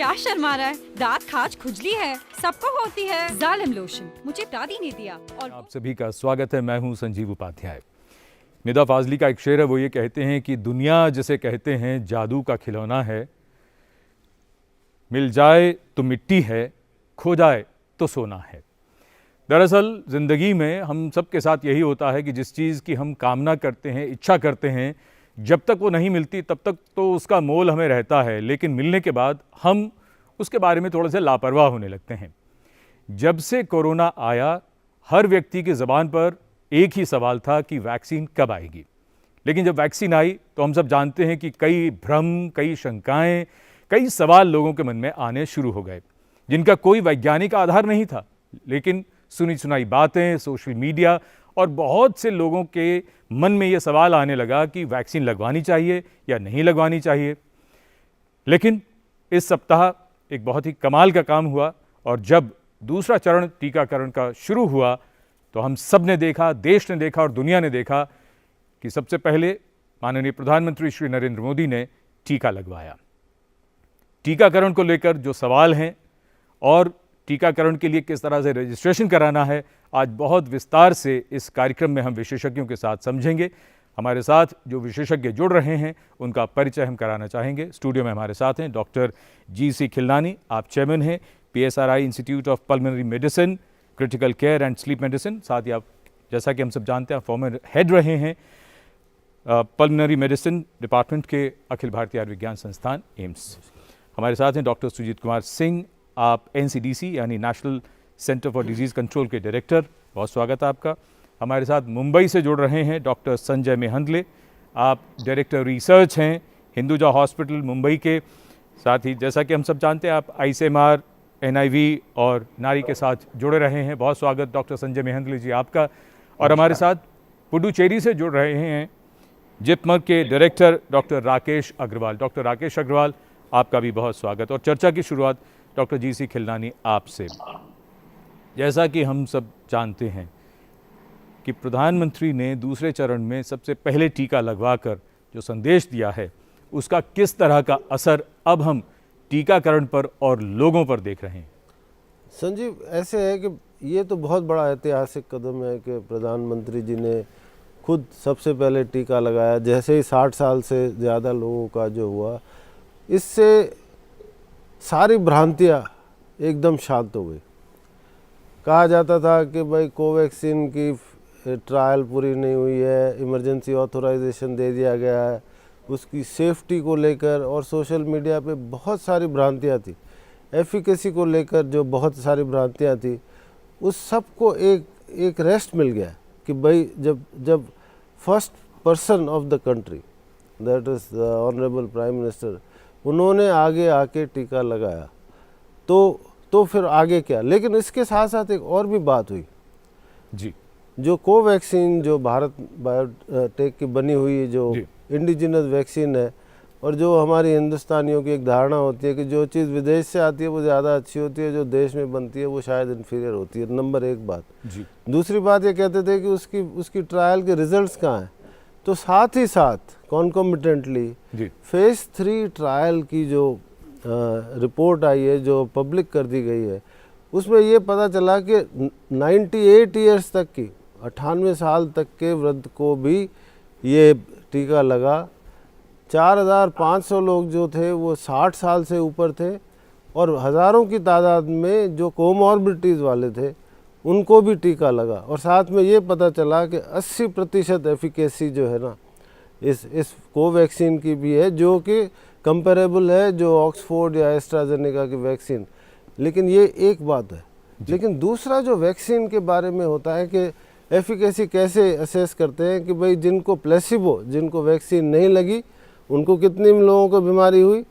क्या शर्मा रहा है? दांत खाज खुजली है, सबको होती है। जालिम लोशन मुझे दादी ने दिया। और आप सभी का स्वागत है। मैं हूं संजीव उपाध्याय। निदा फाजली का एक शेर है, वो ये कहते हैं कि दुनिया जिसे कहते हैं जादू का खिलौना है, मिल जाए तो मिट्टी है, खो जाए तो सोना है। दरअसल ज़िंदगी में हम सबके साथ यही होता है कि जिस चीज़ की हम कामना करते हैं, इच्छा करते हैं, जब तक वो नहीं मिलती तब तक तो उसका मोल हमें रहता है, लेकिन मिलने के बाद हम उसके बारे में थोड़े से लापरवाह होने लगते हैं। जब से कोरोना आया, हर व्यक्ति की ज़बान पर एक ही सवाल था कि वैक्सीन कब आएगी। लेकिन जब वैक्सीन आई तो हम सब जानते हैं कि कई भ्रम, कई शंकाएं, कई सवाल लोगों के मन में आने शुरू हो गए, जिनका कोई वैज्ञानिक आधार नहीं था। लेकिन सुनी सुनाई बातें, सोशल मीडिया और बहुत से लोगों के मन में ये सवाल आने लगा कि वैक्सीन लगवानी चाहिए या नहीं लगवानी चाहिए। लेकिन इस सप्ताह एक बहुत ही कमाल का काम हुआ और जब दूसरा चरण टीकाकरण का शुरू हुआ तो हम सब ने देखा, देश ने देखा और दुनिया ने देखा कि सबसे पहले माननीय प्रधानमंत्री श्री नरेंद्र मोदी ने टीका लगवाया। टीकाकरण को लेकर जो सवाल हैं और टीकाकरण के लिए किस तरह से रजिस्ट्रेशन कराना है, आज बहुत विस्तार से इस कार्यक्रम में हम विशेषज्ञों के साथ समझेंगे। हमारे साथ जो विशेषज्ञ जुड़ रहे हैं उनका परिचय हम कराना चाहेंगे। स्टूडियो में हमारे साथ हैं डॉक्टर जी.सी. खिलनानी, आप चेयरमैन हैं PSRI institute of pulmonary medicine, critical care and sleep medicine. साथ ही आप, जैसा कि हम सब जानते हैं, फॉर्मर हेड रहे हैं पल्मोनरी मेडिसिन डिपार्टमेंट के अखिल भारतीय आयुर्विज्ञान संस्थान एम्स। हमारे साथ हैं डॉक्टर सुजीत कुमार सिंह, आप NCDC यानी national centre for disease control के डायरेक्टर, बहुत स्वागत है आपका। हमारे साथ मुंबई से जुड़ रहे हैं डॉक्टर संजय मेहंदले, आप डायरेक्टर रिसर्च हैं हिंदुजा हॉस्पिटल मुंबई के। साथ ही जैसा कि हम सब जानते हैं, आप ICMR, NIV और नारी के साथ जुड़े रहे हैं, बहुत स्वागत डॉक्टर संजय मेहंदले जी आपका। और हमारे साथ पुडुचेरी से जुड़ रहे हैं जिपमर के director doctor Rakesh Agrawal. Doctor Rakesh Agrawal, आपका भी बहुत स्वागत। और चर्चा की शुरुआत डॉक्टर जी.सी. खिलनानी आपसे। जैसा कि हम सब जानते हैं कि प्रधानमंत्री ने दूसरे चरण में सबसे पहले टीका लगवाकर जो संदेश दिया है, उसका किस तरह का असर अब हम टीकाकरण पर और लोगों पर देख रहे हैं? संजीव, ऐसे है कि ये तो बहुत बड़ा ऐतिहासिक कदम है कि प्रधानमंत्री जी ने खुद सबसे पहले टीका लगाया। जैसे ही 60 साल से ज़्यादा लोगों का जो हुआ, इससे सारी भ्रांतियाँ एकदम शांत हो गई। कहा जाता था कि भाई कोवैक्सीन की ट्रायल पूरी नहीं हुई है, इमरजेंसी ऑथराइजेशन दे दिया गया है, उसकी सेफ्टी को लेकर और सोशल मीडिया पे बहुत सारी भ्रांतियाँ थी, एफिकेसी को लेकर जो बहुत सारी भ्रांतियाँ थी, उस सब को एक रेस्ट मिल गया कि भाई जब first person of the country, that is the honourable prime minister, उन्होंने आगे आके टीका लगाया तो फिर आगे क्या। लेकिन इसके साथ साथ एक और भी बात हुई जी, जो कोवैक्सीन, जो भारत बायोटेक की बनी हुई जो इंडिजिनस वैक्सीन है, और जो हमारी हिंदुस्तानियों की एक धारणा होती है कि जो चीज़ विदेश से आती है वो ज़्यादा अच्छी होती है, जो देश में बनती है वो शायद इन्फीरियर होती है। नंबर एक बात जी। दूसरी बात ये कहते थे कि उसकी ट्रायल के रिजल्ट्स कहाँ हैं, तो साथ ही साथ कॉन्कॉमिटेंटली फेज़ 3 ट्रायल की जो रिपोर्ट आई है, जो पब्लिक कर दी गई है, उसमें ये पता चला कि 98 ईयर्स तक की, 98 साल तक के वृद्ध को भी ये टीका लगा। 4500 लोग जो थे वो 60 साल से ऊपर थे और हज़ारों की तादाद में जो कोमॉर्बिडिटीज़ वाले थे उनको भी टीका लगा। और साथ में ये पता चला कि 80% एफिकेसी जो है ना इस कोवैक्सीन की भी है, जो कि कंपेरेबल है जो ऑक्सफोर्ड या एस्ट्राजेनेका की वैक्सीन। लेकिन ये एक बात है। लेकिन दूसरा जो वैक्सीन के बारे में होता है कि एफिकेसी कैसे असेस करते हैं कि भाई जिनको प्लेसिबो, जिनको वैक्सीन नहीं लगी, उनको कितने लोगों को बीमारी हुई,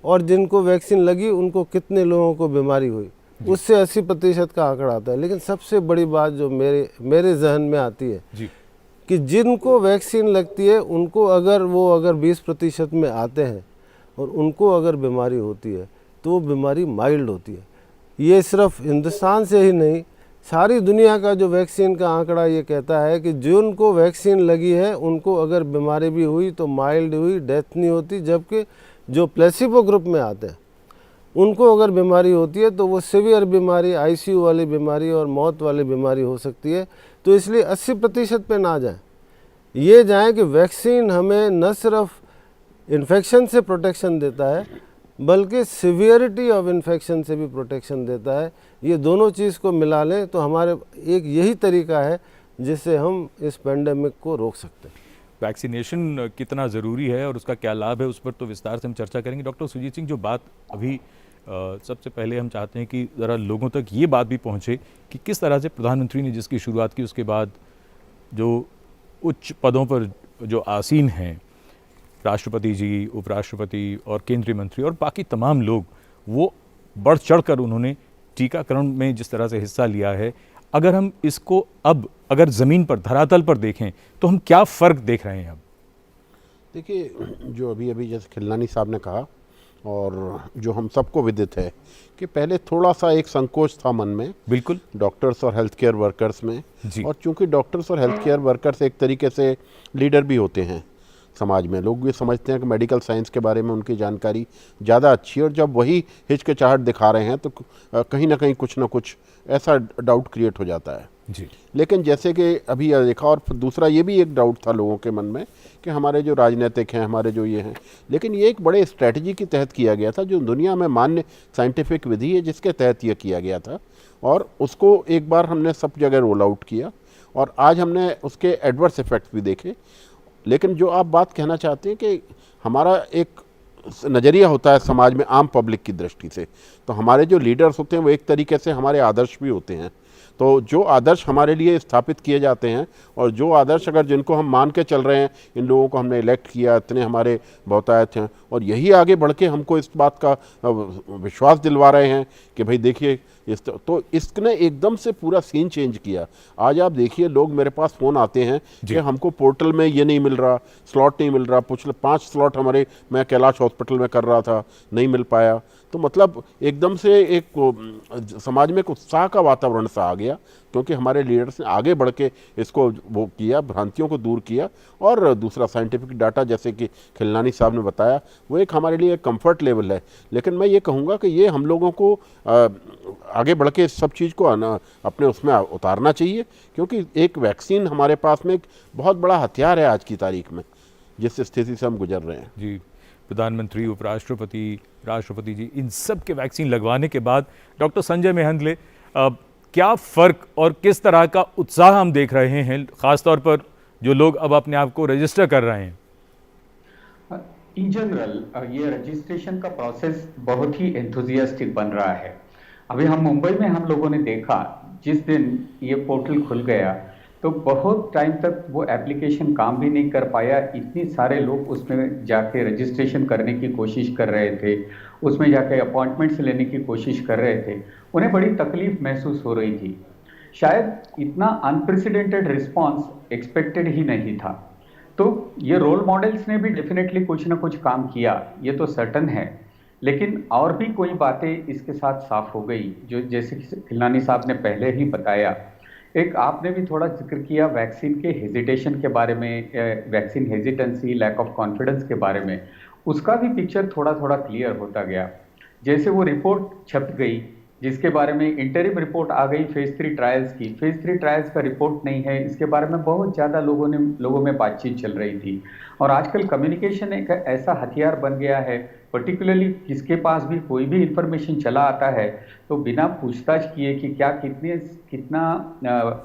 और जिनको वैक्सीन लगी उनको कितने लोगों को बीमारी हुई, उससे 80% का आंकड़ा आता है। लेकिन सबसे बड़ी बात जो मेरे जहन में आती है कि जिनको वैक्सीन लगती है उनको अगर 20% में आते हैं और उनको अगर बीमारी होती है तो वो बीमारी माइल्ड होती है। ये सिर्फ हिंदुस्तान से ही नहीं, सारी दुनिया का जो वैक्सीन का आंकड़ा ये कहता है कि जिनको वैक्सीन लगी है उनको अगर बीमारी भी हुई तो माइल्ड हुई, डेथ नहीं होती। जबकि जो प्लेसिबो ग्रुप में आते हैं उनको अगर बीमारी होती है तो वो सीवियर बीमारी, आईसीयू वाली बीमारी और मौत वाली बीमारी हो सकती है। तो इसलिए 80% पे ना जाएं, ये जाएं कि वैक्सीन हमें न सिर्फ इन्फेक्शन से प्रोटेक्शन देता है बल्कि सीवियरिटी ऑफ इन्फेक्शन से भी प्रोटेक्शन देता है। ये दोनों चीज़ को मिला लें तो हमारे एक यही तरीका है जिससे हम इस पेंडेमिक को रोक सकते हैं। वैक्सीनेशन कितना ज़रूरी है और उसका क्या लाभ है, उस पर तो विस्तार से हम चर्चा करेंगे। डॉक्टर सुजीत सिंह, जो बात अभी सबसे पहले हम चाहते हैं कि ज़रा लोगों तक ये बात भी पहुँचे कि किस तरह से प्रधानमंत्री ने जिसकी शुरुआत की उसके बाद जो उच्च पदों पर जो आसीन हैं, राष्ट्रपति जी, उपराष्ट्रपति और केंद्रीय मंत्री और बाकी तमाम लोग, वो बढ़ चढ़कर उन्होंने टीकाकरण में जिस तरह से हिस्सा लिया है, अगर हम इसको अब अगर ज़मीन पर, धरातल पर देखें तो हम क्या फ़र्क देख रहे हैं अब? देखिए, जो अभी अभी जैसे खिलनानी साहब ने कहा और जो हम सबको विदित है कि पहले थोड़ा सा एक संकोच था मन में, बिल्कुल, डॉक्टर्स और हेल्थ केयर वर्कर्स में जी। और चूंकि डॉक्टर्स और हेल्थ केयर वर्कर्स एक तरीके से लीडर भी होते हैं समाज में, लोग भी समझते हैं कि मेडिकल साइंस के बारे में उनकी जानकारी ज़्यादा अच्छी है और जब वही हिचकिचाहट दिखा रहे हैं तो कहीं ना कहीं कुछ ना कुछ ऐसा डाउट क्रिएट हो जाता है जी। लेकिन जैसे कि अभी देखा, और दूसरा ये भी एक डाउट था लोगों के मन में कि हमारे जो राजनीतिक हैं, हमारे जो ये हैं, लेकिन ये एक बड़े स्ट्रेटजी के तहत किया गया था, जो दुनिया में मान्य साइंटिफिक विधि है जिसके तहत ये किया गया था और उसको एक बार हमने सब जगह रोल आउट किया और आज हमने उसके एडवर्स इफेक्ट्स भी देखे। लेकिन जो आप बात कहना चाहते हैं कि हमारा एक नज़रिया होता है समाज में आम पब्लिक की दृष्टि से, तो हमारे जो लीडर्स होते हैं वो एक तरीके से हमारे आदर्श भी होते हैं। तो जो आदर्श हमारे लिए स्थापित किए जाते हैं और जो आदर्श अगर जिनको हम मान के चल रहे हैं, इन लोगों को हमने इलेक्ट किया, इतने हमारे बहुतायत हैं और यही आगे बढ़ के हमको इस बात का विश्वास दिलवा रहे हैं कि भाई देखिए तो इसने एकदम से पूरा सीन चेंज किया। आज आप देखिए, लोग मेरे पास फ़ोन आते हैं कि हमको पोर्टल में ये नहीं मिल रहा, स्लॉट नहीं मिल रहा, पिछले 5 स्लॉट हमारे, मैं कैलाश हॉस्पिटल में कर रहा था, नहीं मिल पाया। तो मतलब एकदम से एक समाज में एक उत्साह का वातावरण सा आ गया क्योंकि हमारे लीडर्स ने आगे बढ़ के इसको वो किया, भ्रांतियों को दूर किया। और दूसरा साइंटिफिक डाटा जैसे कि खिलनानी साहब ने बताया, वो एक हमारे लिए कंफर्ट लेवल है। लेकिन मैं ये कहूँगा कि ये हम लोगों को आगे बढ़ के सब चीज़ को अपने उसमें उतारना चाहिए क्योंकि एक वैक्सीन हमारे पास में एक बहुत बड़ा हथियार है आज की तारीख में, जिस स्थिति से हम गुजर रहे हैं। जी, प्रधानमंत्री, उपराष्ट्रपति, राष्ट्रपति जी, इन सब के वैक्सीन लगवाने के बाद डॉक्टर संजय मेहंदले, क्या फ़र्क और किस तरह का उत्साह हम देख रहे हैं, ख़ासतौर पर जो लोग अब अपने आप को रजिस्टर कर रहे हैं? इन जनरल ये रजिस्ट्रेशन का प्रोसेस बहुत ही एंथुजियास्टिक बन रहा है। अभी हम मुंबई में हम लोगों ने देखा, जिस दिन ये पोर्टल खुल गया तो बहुत टाइम तक वो एप्लीकेशन काम भी नहीं कर पाया। इतने सारे लोग उसमें जाके रजिस्ट्रेशन करने की कोशिश कर रहे थे, उसमें जाके अपॉइंटमेंट्स लेने की कोशिश कर रहे थे, उन्हें बड़ी तकलीफ महसूस हो रही थी। शायद इतना अनप्रेसिडेंटेड रिस्पांस एक्सपेक्टेड ही नहीं था। तो ये रोल मॉडल्स ने भी डेफिनेटली कुछ ना कुछ काम किया, ये तो सर्टन है। लेकिन और भी कोई बातें इसके साथ साफ हो गई, जो जैसे खिलनानी साहब ने पहले ही बताया। एक आपने भी थोड़ा जिक्र किया वैक्सीन के हेजिटेशन के बारे में, vaccine hesitancy, lack of confidence के बारे में, उसका भी पिक्चर थोड़ा थोड़ा क्लियर होता गया। जैसे वो रिपोर्ट छप गई जिसके बारे में इंटरिम रिपोर्ट आ गई फेज़ 3 ट्रायल्स की, फेज़ 3 ट्रायल्स का रिपोर्ट नहीं है, इसके बारे में बहुत ज़्यादा लोगों में बातचीत चल रही थी। और आजकल कम्युनिकेशन एक ऐसा हथियार बन गया है, पर्टिकुलरली किसके पास भी कोई भी इंफॉर्मेशन चला आता है तो बिना पूछताछ किए कि क्या कितना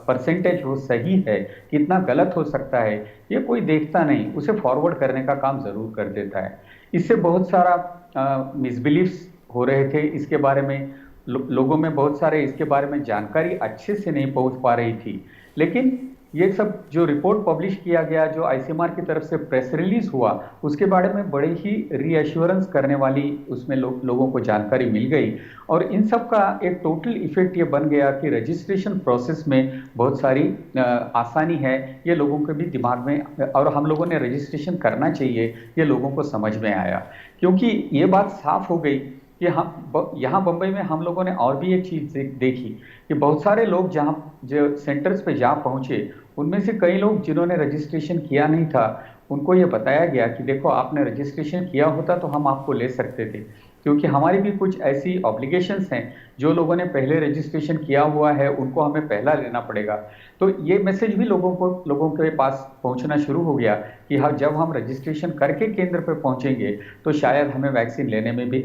परसेंटेज वो सही है, कितना गलत हो सकता है, ये कोई देखता नहीं, उसे फॉरवर्ड करने का काम ज़रूर कर देता है। इससे बहुत सारा मिसबिलीफ्स हो रहे थे इसके बारे में, लोगों में बहुत सारे इसके बारे में जानकारी अच्छे से नहीं पहुंच पा रही थी। लेकिन ये सब जो रिपोर्ट पब्लिश किया गया, जो आईसीएमआर की तरफ से प्रेस रिलीज हुआ, उसके बारे में बड़े ही रीअश्योरेंस करने वाली उसमें लोगों को जानकारी मिल गई। और इन सब का एक टोटल इफेक्ट ये बन गया कि रजिस्ट्रेशन प्रोसेस में बहुत सारी आसानी है, ये लोगों के भी दिमाग में, और हम लोगों ने रजिस्ट्रेशन करना चाहिए, ये लोगों को समझ में आया। क्योंकि ये बात साफ हो गई कि हम यहाँ बम्बई में हम लोगों ने और भी एक चीज़ देखी कि बहुत सारे लोग जो सेंटर्स पे जा पहुँचे, उनमें से कई लोग जिन्होंने रजिस्ट्रेशन किया नहीं था, उनको ये बताया गया कि देखो आपने रजिस्ट्रेशन किया होता तो हम आपको ले सकते थे, क्योंकि हमारी भी कुछ ऐसी ऑब्लिगेशंस हैं, जो लोगों ने पहले रजिस्ट्रेशन किया हुआ है उनको हमें पहला लेना पड़ेगा। तो ये मैसेज भी लोगों के पास पहुंचना शुरू हो गया कि हाँ, जब हम रजिस्ट्रेशन करके केंद्र पर पहुंचेंगे तो शायद हमें वैक्सीन लेने में भी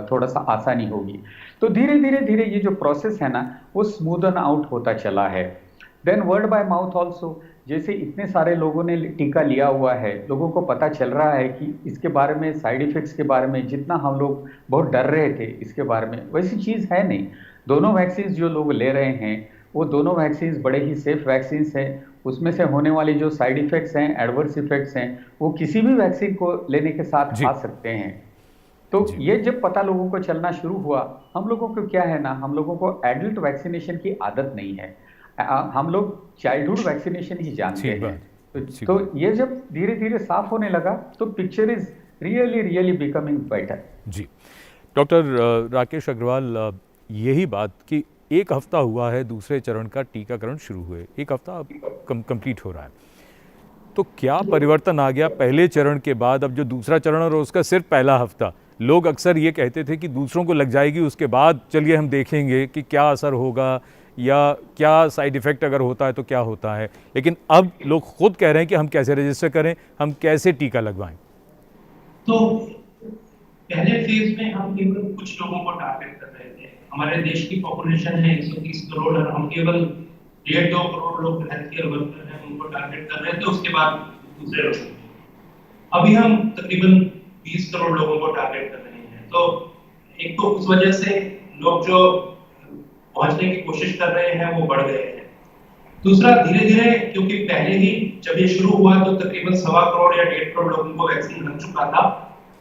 थोड़ा सा आसानी होगी। तो धीरे धीरे ये जो प्रोसेस है ना, वो स्मूदन आउट होता चला है। Then word by mouth also, जैसे इतने सारे लोगों ने टीका लिया हुआ है, लोगों को पता चल रहा है कि इसके बारे में, साइड इफेक्ट्स के बारे में जितना हम लोग बहुत डर रहे थे इसके बारे में, वैसी चीज़ है नहीं। दोनों वैक्सीन जो लोग ले रहे हैं वो दोनों वैक्सीन बड़े ही सेफ वैक्सीन हैं। उसमें से होने वाली जो साइड इफेक्ट्स हैं, एडवर्स इफेक्ट्स हैं, वो किसी भी वैक्सीन को लेने के साथ जी। आ सकते हैं। तो ये जब पता लोगों को चलना शुरू हुआ, हम लोगों को क्या है ना, हम लोगों को एडल्ट वैक्सीनेशन की आदत नहीं है, हम लोग चाइल्डहुड वैक्सीनेशन ही जानते ठीक हैं। बात। तो ये जब धीरे धीरे साफ होने लगा तो picture is really becoming better. जी डॉक्टर राकेश अग्रवाल, यही बात कि एक हफ्ता हुआ है दूसरे चरण का टीकाकरण शुरू हुए, एक हफ्ता अब कंप्लीट हो रहा है, तो क्या परिवर्तन आ गया पहले चरण के बाद? अब जो दूसरा चरण और उसका सिर्फ पहला हफ्ता, लोग अक्सर ये कहते थे कि दूसरों को लग जाएगी उसके बाद चलिए हम देखेंगे कि क्या असर होगा या क्या साइड इफ़ेक्ट अगर होता है तो क्या होता है, लेकिन अब लोग खुद कह रहे हैं कि हम कैसे रजिस्टर करें, हम कैसे टीका लगवाएं। तो पहले फेज में हम केवल कुछ लोगों को टारगेट कर रहे थे। हमारे देश की पॉपुलेशन है 130 करोड़ और हम केवल 1.5-2 करोड़ लोग हेल्थ केयर वर्कर हैं, उनको टारगेट कर रहे थे। उसके बाद दूसरे लोग, अभी हम तकरीबन 20 करोड़ लोगों को टारगेट कर रहे हैं। तो एक तो उस वजह से लोग जो पहुंचने की कोशिश कर रहे हैं वो बढ़ गए हैं। दूसरा, धीरे धीरे, क्योंकि पहले ही जब ये शुरू हुआ तो तकरीबन 1.25 करोड़ या 1.5 करोड़ लोगों को वैक्सीन लग चुका था,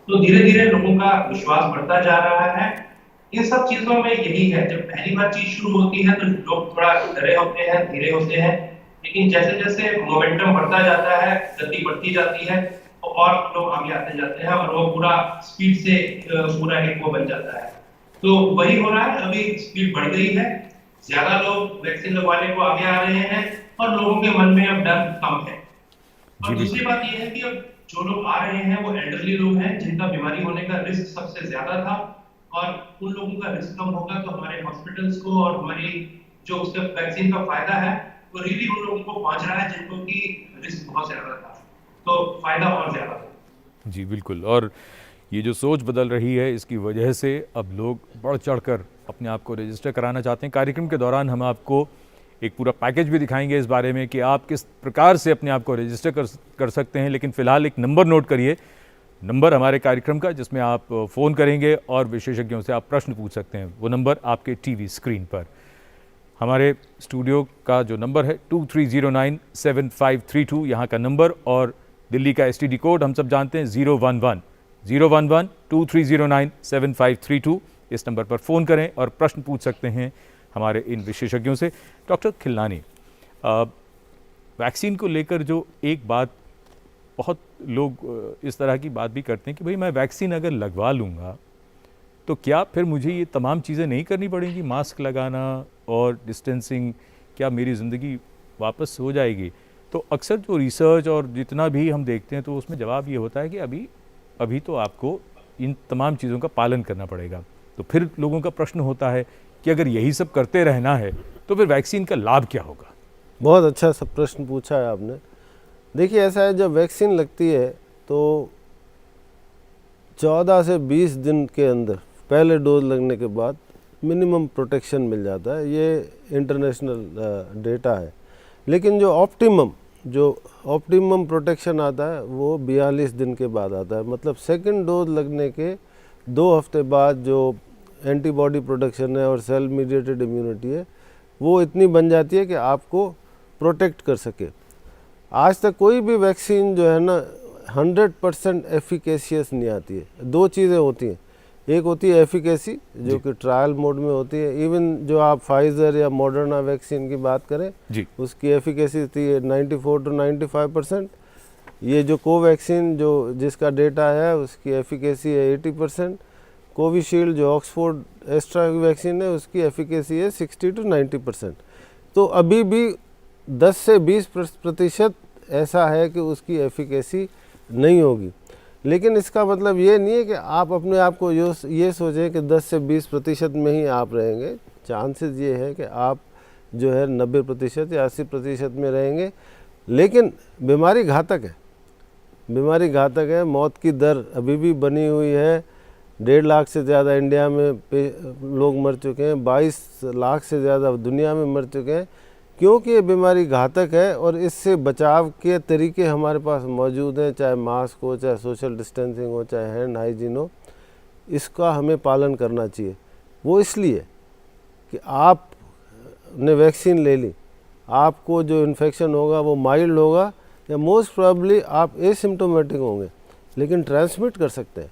तो धीरे धीरे लोगों का विश्वास बढ़ता जा रहा है। इन सब चीजों में यही है, जब पहली बार चीज शुरू होती है तो लोग थोड़ा डरे होते हैं, धीरे होते हैं, लेकिन जैसे जैसे मोमेंटम बढ़ता जाता है, गति बढ़ती जाती है और लोग आगे आते जाते हैं और वो पूरा स्पीड से पूरा एक वो बन जाता है। तो वही हो रहा है, अभी स्पीड बढ़ गई है, ज्यादा लोग वैक्सीन लगवाने को आगे आ रहे हैं और लोगों के मन में अब डर कम है। और दूसरी बात यह है कि अब जो लोग आ रहे हैं वो एल्डरली लोग हैं, जिनका बीमारी होने का रिस्क सबसे ज्यादा था, और उन लोगों का रिस्क कम होगा तो हमारे हॉस्पिटल्स को और हमारी जो उसका वैक्सीन का फायदा है वो रियली उन लोगों को पहुंच रहा है जिनको की रिस्क बहुत ज्यादा था, तो फायदा और ज्यादा हो। जी बिल्कुल, और ये जो सोच बदल रही है इसकी वजह से अब लोग बढ़ चढ़कर अपने आप को रजिस्टर कराना चाहते हैं। कार्यक्रम के दौरान हम आपको एक पूरा पैकेज भी दिखाएंगे इस बारे में कि आप किस प्रकार से अपने आप को रजिस्टर कर सकते हैं, लेकिन फ़िलहाल एक नंबर नोट करिए, नंबर हमारे कार्यक्रम का जिसमें आप फ़ोन करेंगे और विशेषज्ञों से आप प्रश्न पूछ सकते हैं। वो नंबर आपके टीवी स्क्रीन पर, हमारे स्टूडियो का जो नंबर है 23097532 यहाँ का नंबर, और दिल्ली का STD कोड हम सब जानते हैं 011-2309-7532। इस नंबर पर फ़ोन करें और प्रश्न पूछ सकते हैं हमारे इन विशेषज्ञों से। डॉक्टर खिलनानी, वैक्सीन को लेकर जो एक बात, बहुत लोग इस तरह की बात भी करते हैं कि भाई मैं वैक्सीन अगर लगवा लूँगा तो क्या फिर मुझे ये तमाम चीज़ें नहीं करनी पड़ेंगी, मास्क लगाना और डिस्टेंसिंग, क्या मेरी ज़िंदगी वापस हो जाएगी? तो अक्सर जो रिसर्च और जितना भी हम देखते हैं तो उसमें जवाब ये होता है कि अभी तो आपको इन तमाम चीज़ों का पालन करना पड़ेगा। तो फिर लोगों का प्रश्न होता है कि अगर यही सब करते रहना है तो फिर वैक्सीन का लाभ क्या होगा? बहुत अच्छा सब प्रश्न पूछा है आपने। देखिए, ऐसा है, जब वैक्सीन लगती है तो 14 से 20 दिन के अंदर पहले डोज लगने के बाद मिनिमम प्रोटेक्शन मिल जाता है। ये इंटरनेशनल डेटा है। लेकिन जो ऑप्टिमम प्रोटेक्शन आता है वो 42 दिन के बाद आता है। मतलब सेकंड डोज लगने के 2 हफ्ते बाद जो एंटीबॉडी प्रोडक्शन है और सेल मीडिएटेड इम्यूनिटी है वो इतनी बन जाती है कि आपको प्रोटेक्ट कर सके। आज तक कोई भी वैक्सीन जो है ना 100% एफिकेशियस नहीं आती है। 2 चीज़ें होती हैं, एक होती है एफिकेसी जो कि ट्रायल मोड में होती है। इवन जो आप फाइजर या मॉडर्ना वैक्सीन की बात करें जी, उसकी एफिकेसी होती है 94 to 95%। ये जो कोवैक्सीन जो जिसका डेटा है उसकी एफिकेसी है 80%। कोविशील्ड जो ऑक्सफोर्ड एस्ट्रा की वैक्सीन है उसकी एफिकेसी है 60 to 90%। तो अभी भी 10 से 20% ऐसा है कि उसकी एफिकेसी नहीं होगी। लेकिन इसका मतलब ये नहीं है कि आप अपने आप को ये सोचें कि 10 से 20% में ही आप रहेंगे। चांसेस ये है कि आप जो है 90% या 80% में रहेंगे। लेकिन बीमारी घातक है, बीमारी घातक है। मौत की दर अभी भी बनी हुई है। 1.5 लाख से ज़्यादा इंडिया में लोग मर चुके हैं, 22 लाख से ज़्यादा दुनिया में मर चुके हैं, क्योंकि ये बीमारी घातक है। और इससे बचाव के तरीके हमारे पास मौजूद हैं, चाहे मास्क हो, चाहे सोशल डिस्टेंसिंग हो, चाहे हैंड हाइजीन हो। इसका हमें पालन करना चाहिए। वो इसलिए कि आपने वैक्सीन ले ली, आपको जो इन्फेक्शन होगा वो माइल्ड होगा, या मोस्ट प्रोबेबली आप एसिम्प्टोमेटिक होंगे, लेकिन ट्रांसमिट कर सकते हैं।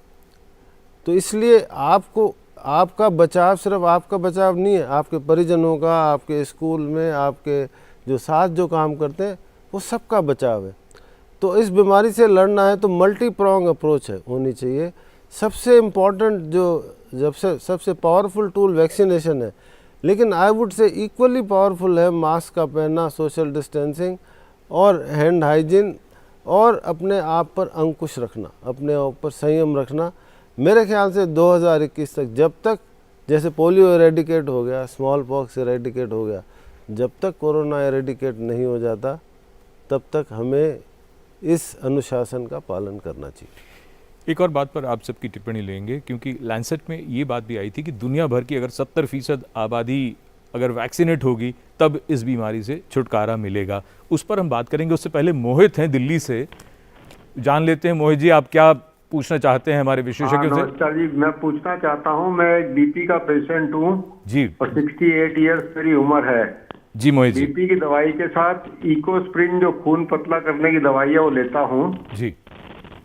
तो इसलिए आपको आपका बचाव सिर्फ आपका बचाव नहीं है, आपके परिजनों का, आपके स्कूल में, आपके जो साथ जो काम करते हैं, वो सबका बचाव है। तो इस बीमारी से लड़ना है तो मल्टी प्रोंग अप्रोच है होनी चाहिए। सबसे इम्पॉर्टेंट जो सबसे पावरफुल टूल वैक्सीनेशन है, लेकिन I would say equally powerful है मास्क का पहनना, सोशल डिस्टेंसिंग और हैंड हाइजीन, और अपने आप पर अंकुश रखना, अपने आप पर संयम रखना। मेरे ख्याल से 2021 तक, जब तक जैसे पोलियो एरेडिकेट हो गया, स्मॉल पॉक्स एरेडिकेट हो गया, जब तक कोरोना एरेडिकेट नहीं हो जाता, तब तक हमें इस अनुशासन का पालन करना चाहिए। एक और बात पर आप सबकी टिप्पणी लेंगे, क्योंकि लैंसेट में ये बात भी आई थी कि दुनिया भर की अगर 70% आबादी अगर वैक्सीनेट होगी तब इस बीमारी से छुटकारा मिलेगा। उस पर हम बात करेंगे। उससे पहले मोहित हैं दिल्ली से, जान लेते हैं। मोहित जी, आप क्या पूछना चाहते हैं हमारे विशेषज्ञों से? नमस्कार जी, मैं पूछना चाहता हूं, मैं एक बीपी का पेशेंट हूं जी, और 68 इयर्स मेरी उम्र है जी। मोहित जी, बीपी की दवाई के साथ इकोस्प्रिन जो खून पतला करने की दवाई है वो लेता हूं, जी,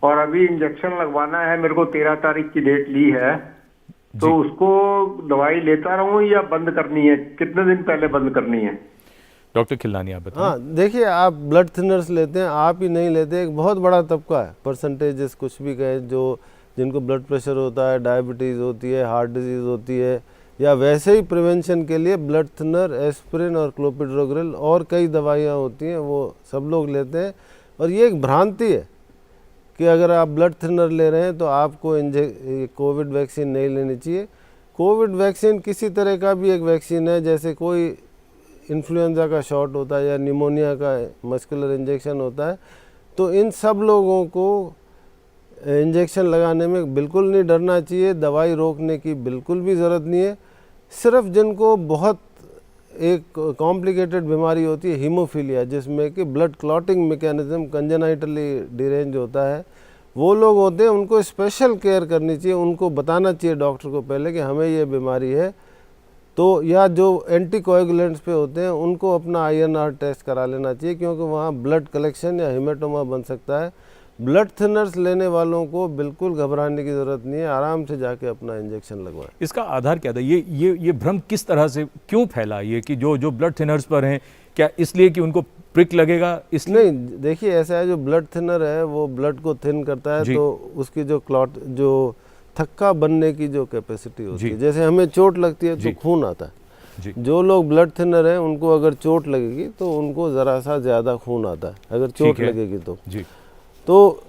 और अभी इंजेक्शन लगवाना है, मेरे को 13 तारीख की डेट ली है। तो उसको दवाई लेता रहूं या बंद करनी है? कितने दिन पहले बंद करनी है? डॉक्टर खिलनानी, आप बताएं। हाँ, देखिए, आप ब्लड थिनर्स लेते हैं, आप ही नहीं लेते, एक बहुत बड़ा तबका है, परसेंटेजेस कुछ भी कहें, जो जिनको ब्लड प्रेशर होता है, डायबिटीज़ होती है, हार्ट डिजीज़ होती है, या वैसे ही प्रिवेंशन के लिए ब्लड थिनर, एस्पिरिन और क्लोपिड्रोग्रिल और कई दवाइयाँ होती हैं, वो सब लोग लेते हैं। और ये एक भ्रांति है कि अगर आप ब्लड थिनर ले रहे हैं तो आपको कोविड वैक्सीन नहीं लेनी चाहिए। कोविड वैक्सीन किसी तरह का भी एक वैक्सीन है, जैसे कोई इन्फ्लुएंजा का शॉट होता है या निमोनिया का मस्कुलर इंजेक्शन होता है। तो इन सब लोगों को इंजेक्शन लगाने में बिल्कुल नहीं डरना चाहिए, दवाई रोकने की बिल्कुल भी ज़रूरत नहीं है। सिर्फ जिनको बहुत एक कॉम्प्लिकेटेड बीमारी होती है, हीमोफीलिया, जिसमें कि blood clotting mechanism congenitally derange होता है, वो लोग होते हैं, उनको स्पेशल केयर करनी चाहिए। उनको बताना चाहिए डॉक्टर को पहले कि हमें ये बीमारी है। तो या जो एंटीकोएगुलेंट्स पे होते हैं उनको अपना INR टेस्ट करा लेना चाहिए, क्योंकि वहाँ ब्लड कलेक्शन या हेमेटोमा बन सकता है। ब्लड थिनर्स लेने वालों को बिल्कुल घबराने की ज़रूरत नहीं है, आराम से जाके अपना इंजेक्शन लगवाएं। इसका आधार क्या था? ये भ्रम किस तरह से क्यों फैला ये कि जो ब्लड थिनर्स पर हैं, क्या इसलिए कि उनको प्रिक लगेगा इसलिए? नहीं, देखिए, ऐसा है, जो ब्लड थिनर है वो ब्लड को थिन करता है, तो उसकी जो थक्का बनने की जो कैपेसिटी होती है, जैसे हमें चोट लगती है तो खून आता है। जो लोग ब्लड थिनर हैं उनको अगर चोट लगेगी तो उनको ज़रा सा ज़्यादा खून आता है, अगर चोट लगेगी तो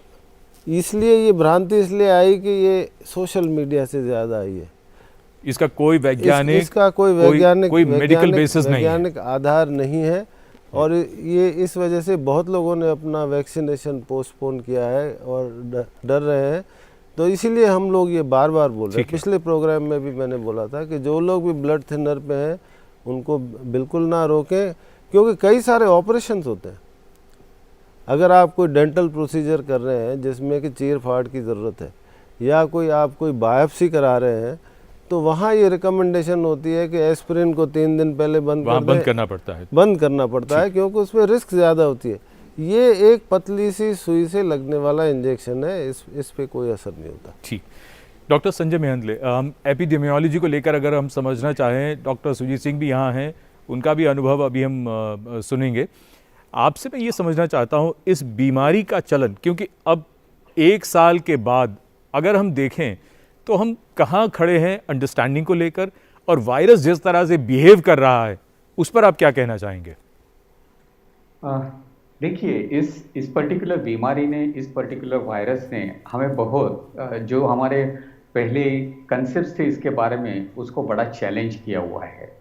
इसलिए ये भ्रांति इसलिए आई कि ये सोशल मीडिया से ज़्यादा आई है। इसका कोई वैज्ञानिक इसका कोई वैज्ञानिक मेडिकल बेसिस नहीं है, वैज्ञानिक आधार नहीं है। और ये इस वजह से बहुत लोगों ने अपना वैक्सीनेशन पोस्टपोन किया है और डर रहे हैं। तो इसीलिए हम लोग ये बार बार बोल रहे हैं। पिछले प्रोग्राम में भी मैंने बोला था कि जो लोग भी ब्लड थिनर पे हैं उनको बिल्कुल ना रोकें, क्योंकि कई सारे ऑपरेशंस होते हैं। अगर आप कोई डेंटल प्रोसीजर कर रहे हैं जिसमें कि चीर फाड़ की ज़रूरत है, या आप कोई बायोप्सी करा रहे हैं, तो वहाँ ये रिकमेंडेशन होती है कि एस्पिरिन को 3 दिन पहले बंद करना पड़ता है, क्योंकि उसमें रिस्क ज़्यादा होती है। ये एक पतली सी सुई से लगने वाला इंजेक्शन है, इस पे कोई असर नहीं होता। ठीक। डॉक्टर संजय मेहंदले, हम एपिडेमियोलॉजी को लेकर अगर हम समझना चाहें, डॉक्टर सुजीत सिंह भी यहाँ हैं, उनका भी अनुभव अभी हम सुनेंगे। आपसे मैं ये समझना चाहता हूँ इस बीमारी का चलन, क्योंकि अब 1 साल के बाद अगर हम देखें तो हम कहाँ खड़े हैं अंडरस्टैंडिंग को लेकर, और वायरस जिस तरह से बिहेव कर रहा है उस पर आप क्या कहना चाहेंगे? देखिए, इस पर्टिकुलर बीमारी ने, इस पर्टिकुलर वायरस ने हमें बहुत जो हमारे पहले कंसेप्ट थे इसके बारे में, उसको बड़ा चैलेंज किया हुआ है।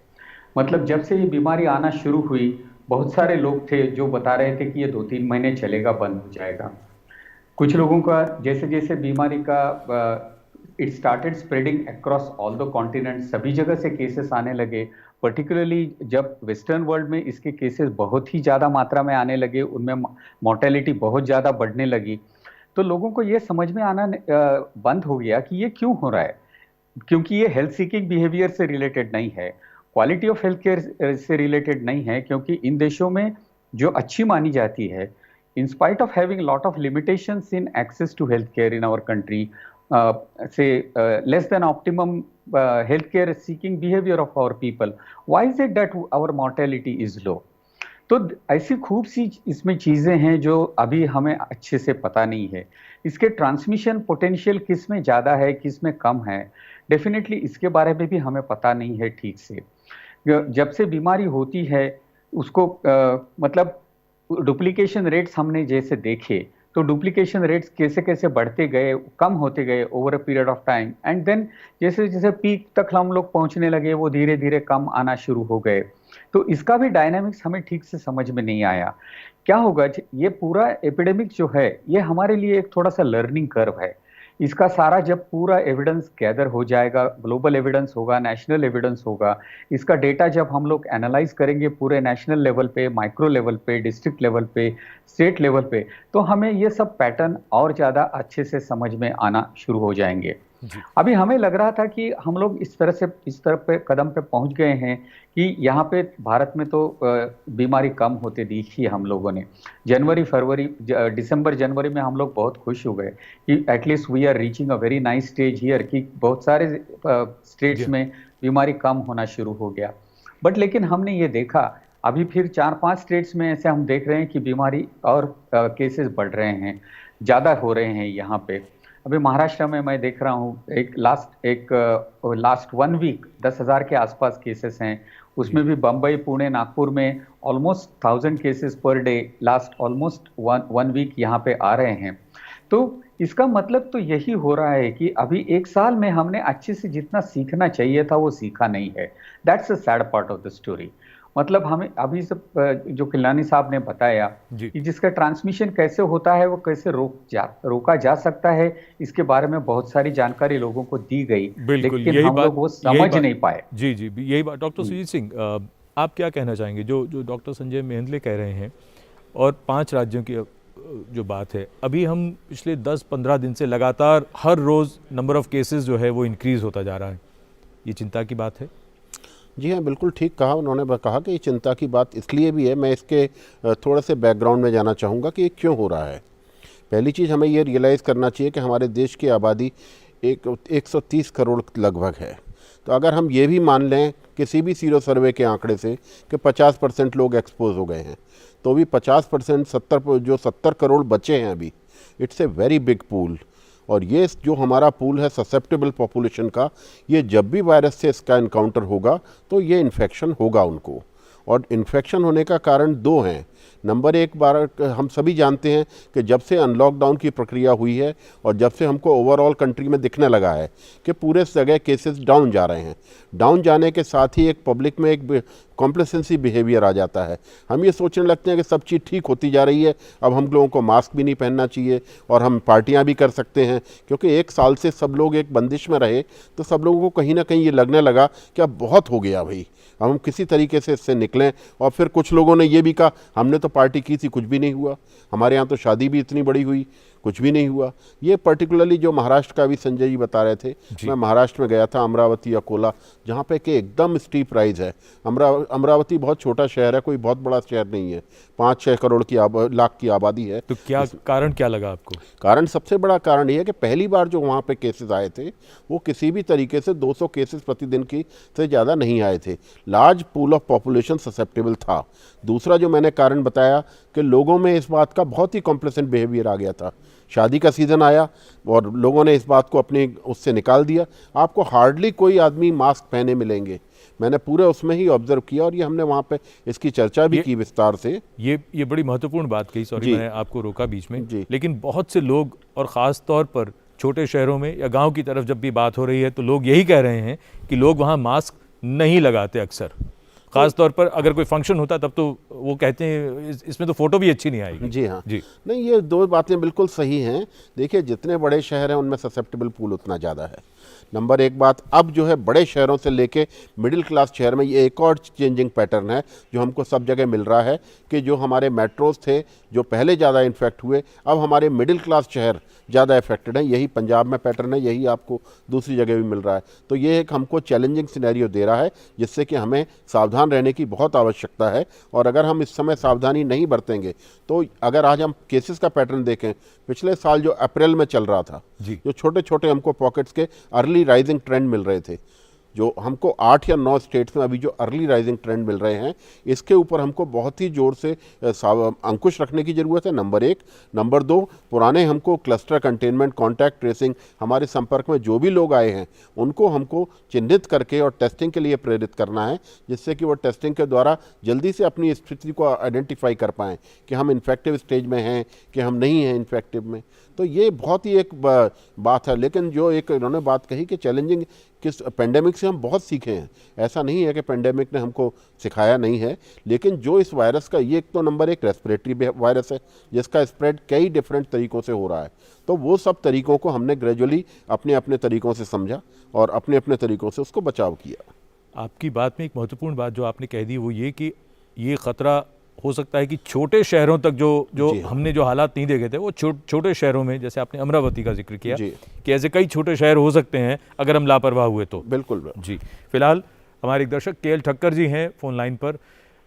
मतलब जब से ये बीमारी आना शुरू हुई, बहुत सारे लोग थे जो बता रहे थे कि ये 2-3 महीने चलेगा, बंद हो जाएगा। कुछ लोगों का जैसे जैसे बीमारी का it started spreading across all the continent, सभी जगह से केसेस आने लगे। पर्टिकुलरली जब वेस्टर्न वर्ल्ड में इसके केसेस बहुत ही ज़्यादा मात्रा में आने लगे, उनमें मोर्टेलिटी बहुत ज़्यादा बढ़ने लगी, तो लोगों को ये समझ में आना बंद हो गया कि ये क्यों हो रहा है। क्योंकि ये हेल्थ सीकिंग बिहेवियर से रिलेटेड नहीं है, क्वालिटी ऑफ हेल्थ केयर से रिलेटेड नहीं है, क्योंकि इन देशों में जो अच्छी मानी जाती है, in spite of having a lot of limitations in access to healthcare in our country, less than optimum healthcare seeking behavior of our people, why is it that our mortality is low? तो ऐसी खूब सी इसमें चीज़ें हैं जो अभी हमें अच्छे से पता नहीं है। इसके ट्रांसमिशन पोटेंशियल किस में ज़्यादा है, किस में कम है, डेफिनेटली इसके बारे में भी हमें पता नहीं है ठीक से। जब से बीमारी होती है उसको मतलब डुप्लीकेशन रेट्स हमने जैसे देखे, तो डुप्लीकेशन रेट्स कैसे कैसे बढ़ते गए, कम होते गए over a period of time, and then जैसे जैसे पीक तक हम लोग पहुंचने लगे, वो धीरे धीरे कम आना शुरू हो गए। तो इसका भी डायनामिक्स हमें ठीक से समझ में नहीं आया। क्या होगा, ये पूरा एपिडेमिक जो है ये हमारे लिए एक थोड़ा सा लर्निंग कर्व है। इसका सारा जब पूरा एविडेंस गैदर हो जाएगा, ग्लोबल एविडेंस होगा, नेशनल एविडेंस होगा, इसका डेटा जब हम लोग एनालाइज करेंगे पूरे नेशनल लेवल पे, माइक्रो लेवल पे, डिस्ट्रिक्ट लेवल पे, स्टेट लेवल पे, तो हमें ये सब पैटर्न और ज़्यादा अच्छे से समझ में आना शुरू हो जाएंगे। अभी हमें लग रहा था कि हम लोग इस तरह पे कदम पे पहुंच गए हैं कि यहाँ पे भारत में तो बीमारी कम होते देखी है हम लोगों ने। जनवरी फरवरी दिसंबर जनवरी में हम लोग बहुत खुश हो गए कि at least we are reaching a very nice stage here, कि बहुत सारे स्टेट्स में बीमारी कम होना शुरू हो गया। बट लेकिन हमने ये देखा अभी फिर 4-5 स्टेट्स में ऐसे हम देख रहे हैं कि बीमारी और केसेस बढ़ रहे हैं, ज़्यादा हो रहे हैं यहाँ पे। अभी महाराष्ट्र में मैं देख रहा हूँ एक लास्ट 1 वीक 10,000 के आसपास केसेस हैं। उसमें भी बम्बई, पुणे, नागपुर में almost 1000 cases per day last almost 1 week यहाँ पे आ रहे हैं। तो इसका मतलब तो यही हो रहा है कि अभी 1 साल में हमने अच्छे से जितना सीखना चाहिए था वो सीखा नहीं है। That's a sad part of the story. मतलब हमें अभी सब जो किलानी साहब ने बताया कि जिसका ट्रांसमिशन कैसे होता है, वो कैसे रोका जा सकता है, इसके बारे में बहुत सारी जानकारी लोगों को दी गई, लेकिन हम लोग वो समझ नहीं पाए। जी यही बात। डॉक्टर सुजीत सिंह, आप क्या कहना चाहेंगे जो डॉक्टर संजय मेहंदले कह रहे हैं, और 5 राज्यों की जो बात है, अभी हम पिछले 10-15 दिन से लगातार हर रोज़ नंबर ऑफ केसेस जो है वो इंक्रीज़ होता जा रहा है, ये चिंता की बात है? जी हाँ, बिल्कुल ठीक कहा उन्होंने। कहा कि ये चिंता की बात इसलिए भी है, मैं इसके थोड़ा से बैकग्राउंड में जाना चाहूँगा कि ये क्यों हो रहा है। पहली चीज़ हमें ये रियलाइज़ करना चाहिए कि हमारे देश की आबादी 130 करोड़ लगभग है। तो अगर हम ये भी मान लें किसी भी सीरो सर्वे के आंकड़े से कि 50% लोग एक्सपोज हो गए हैं, तो भी 50% 70 करोड़ बचे हैं अभी, it's a very big pool. और ये जो हमारा पूल है ससेप्टेबल पॉपुलेशन का, ये जब भी वायरस से इसका इनकाउंटर होगा तो ये इन्फेक्शन होगा उनको। और इन्फेक्शन होने का कारण 2 हैं। नंबर 1, बार हम सभी जानते हैं कि जब से अनलॉकडाउन की प्रक्रिया हुई है और जब से हमको ओवरऑल कंट्री में दिखने लगा है कि पूरे जगह केसेस डाउन जा रहे हैं, डाउन जाने के साथ ही एक पब्लिक में एक कॉम्प्लेसेंसी बिहेवियर आ जाता है। हम ये सोचने लगते हैं कि सब चीज़ ठीक होती जा रही है, अब हम लोगों को मास्क भी नहीं पहनना चाहिए और हम पार्टियां भी कर सकते हैं, क्योंकि 1 साल से सब लोग एक बंदिश में रहे, तो सब लोगों को कहीं ना कहीं ये लगने लगा कि अब बहुत हो गया भाई, अब हम किसी तरीके से इससे निकलें। और फिर कुछ लोगों ने ये भी कहा हमने तो पार्टी की थी, कुछ भी नहीं हुआ, हमारे यहाँ तो शादी भी इतनी बड़ी हुई, कुछ भी नहीं हुआ। ये पर्टिकुलरली जो महाराष्ट्र का भी संजय जी बता रहे थे, मैं महाराष्ट्र में गया था, अमरावती, अकोला, जहाँ पे कि एकदम स्टीप राइज है। अमरावती बहुत छोटा शहर है, कोई बहुत बड़ा शहर नहीं है, 5-6 करोड़ की लाख की आबादी है। तो क्या कारण क्या लगा आपको? कारण, सबसे बड़ा कारण ये है कि पहली बार जो वहाँ पे केसेस आए थे वो किसी भी तरीके से 200 केसेस प्रतिदिन की से ज़्यादा नहीं आए थे। Large pool of population susceptible था। दूसरा जो मैंने कारण बताया कि लोगों में इस बात का बहुत ही कॉम्प्लेसेंट बिहेवियर आ गया था शादी का सीज़न आया और लोगों ने इस बात को अपने उससे निकाल दिया, आपको हार्डली कोई आदमी मास्क पहने मिलेंगे। मैंने पूरे उसमें ही ऑब्जर्व किया और ये हमने वहाँ पे इसकी चर्चा भी की विस्तार से। ये बड़ी महत्वपूर्ण बात कही, सॉरी मैंने आपको रोका बीच में जी। लेकिन बहुत से लोग और ख़ास तौर पर छोटे शहरों में या गांव की तरफ जब भी बात हो रही है तो लोग यही कह रहे हैं कि लोग वहाँ मास्क नहीं लगाते अक्सर, खास तौर पर अगर कोई फंक्शन होता तब तो वो कहते हैं इसमें तो फोटो भी अच्छी नहीं आएगी। जी हाँ जी, नहीं, ये दो बातें बिल्कुल सही हैं। देखिए, जितने बड़े शहर हैं उनमें ससेप्टेबल पूल उतना ज़्यादा है, नंबर एक बात। अब जो है बड़े शहरों से लेके मिडिल क्लास शहर में ये एक और चेंजिंग पैटर्न है जो हमको सब जगह मिल रहा है कि जो हमारे मेट्रोज थे जो पहले ज़्यादा इन्फेक्ट हुए, अब हमारे मिडिल क्लास शहर ज़्यादा इफेक्टेड हैं। यही पंजाब में पैटर्न है, यही आपको दूसरी जगह भी मिल रहा है। तो ये एक हमको चैलेंजिंग सिनेरियो दे रहा है जिससे कि हमें सावधान रहने की बहुत आवश्यकता है। और अगर हम इस समय सावधानी नहीं बरतेंगे तो अगर आज हम केसेस का पैटर्न देखें, पिछले साल जो अप्रैल में चल रहा था, जो छोटे छोटे हमको पॉकेट्स के अर्ली राइजिंग ट्रेंड मिल रहे थे, जो हमको 8 या 9 स्टेट्स में अभी जो अर्ली राइजिंग ट्रेंड मिल रहे हैं, इसके ऊपर हमको बहुत ही जोर से अंकुश रखने की ज़रूरत है, नंबर एक। नंबर दो, पुराने हमको क्लस्टर कंटेनमेंट, कॉन्टैक्ट ट्रेसिंग, हमारे संपर्क में जो भी लोग आए हैं उनको हमको चिन्हित करके और टेस्टिंग के लिए प्रेरित करना है, जिससे कि वो टेस्टिंग के द्वारा जल्दी से अपनी स्थिति को आइडेंटिफाई कर पाएँ कि हम इन्फेक्टिव स्टेज में हैं कि हम नहीं हैं इन्फेक्टिव में। तो ये बहुत ही एक बात है। लेकिन जो एक इन्होंने बात कही कि चैलेंजिंग, किस पेंडेमिक से हम बहुत सीखे हैं, ऐसा नहीं है कि पेंडेमिक ने हमको सिखाया नहीं है, लेकिन जो इस वायरस का, ये एक तो नंबर एक रेस्पिरेटरी वायरस है जिसका स्प्रेड कई डिफरेंट तरीक़ों से हो रहा है। तो वो सब तरीक़ों को हमने ग्रेजुअली अपने अपने तरीक़ों से समझा और अपने अपने तरीक़ों से उसको बचाव किया। आपकी बात में एक महत्वपूर्ण बात जो आपने कह दी वो ये कि ये ख़तरा हो सकता है कि छोटे शहरों तक जो हमने जो हालात नहीं देखे थे वो छोटे शहरों में, जैसे आपने अमरावती का जिक्र किया कि ऐसे कई छोटे शहर हो सकते हैं अगर हम लापरवाह हुए तो। बिल्कुल जी। फिलहाल हमारे एक दर्शक केएल ठक्कर जी हैं फोन लाइन पर।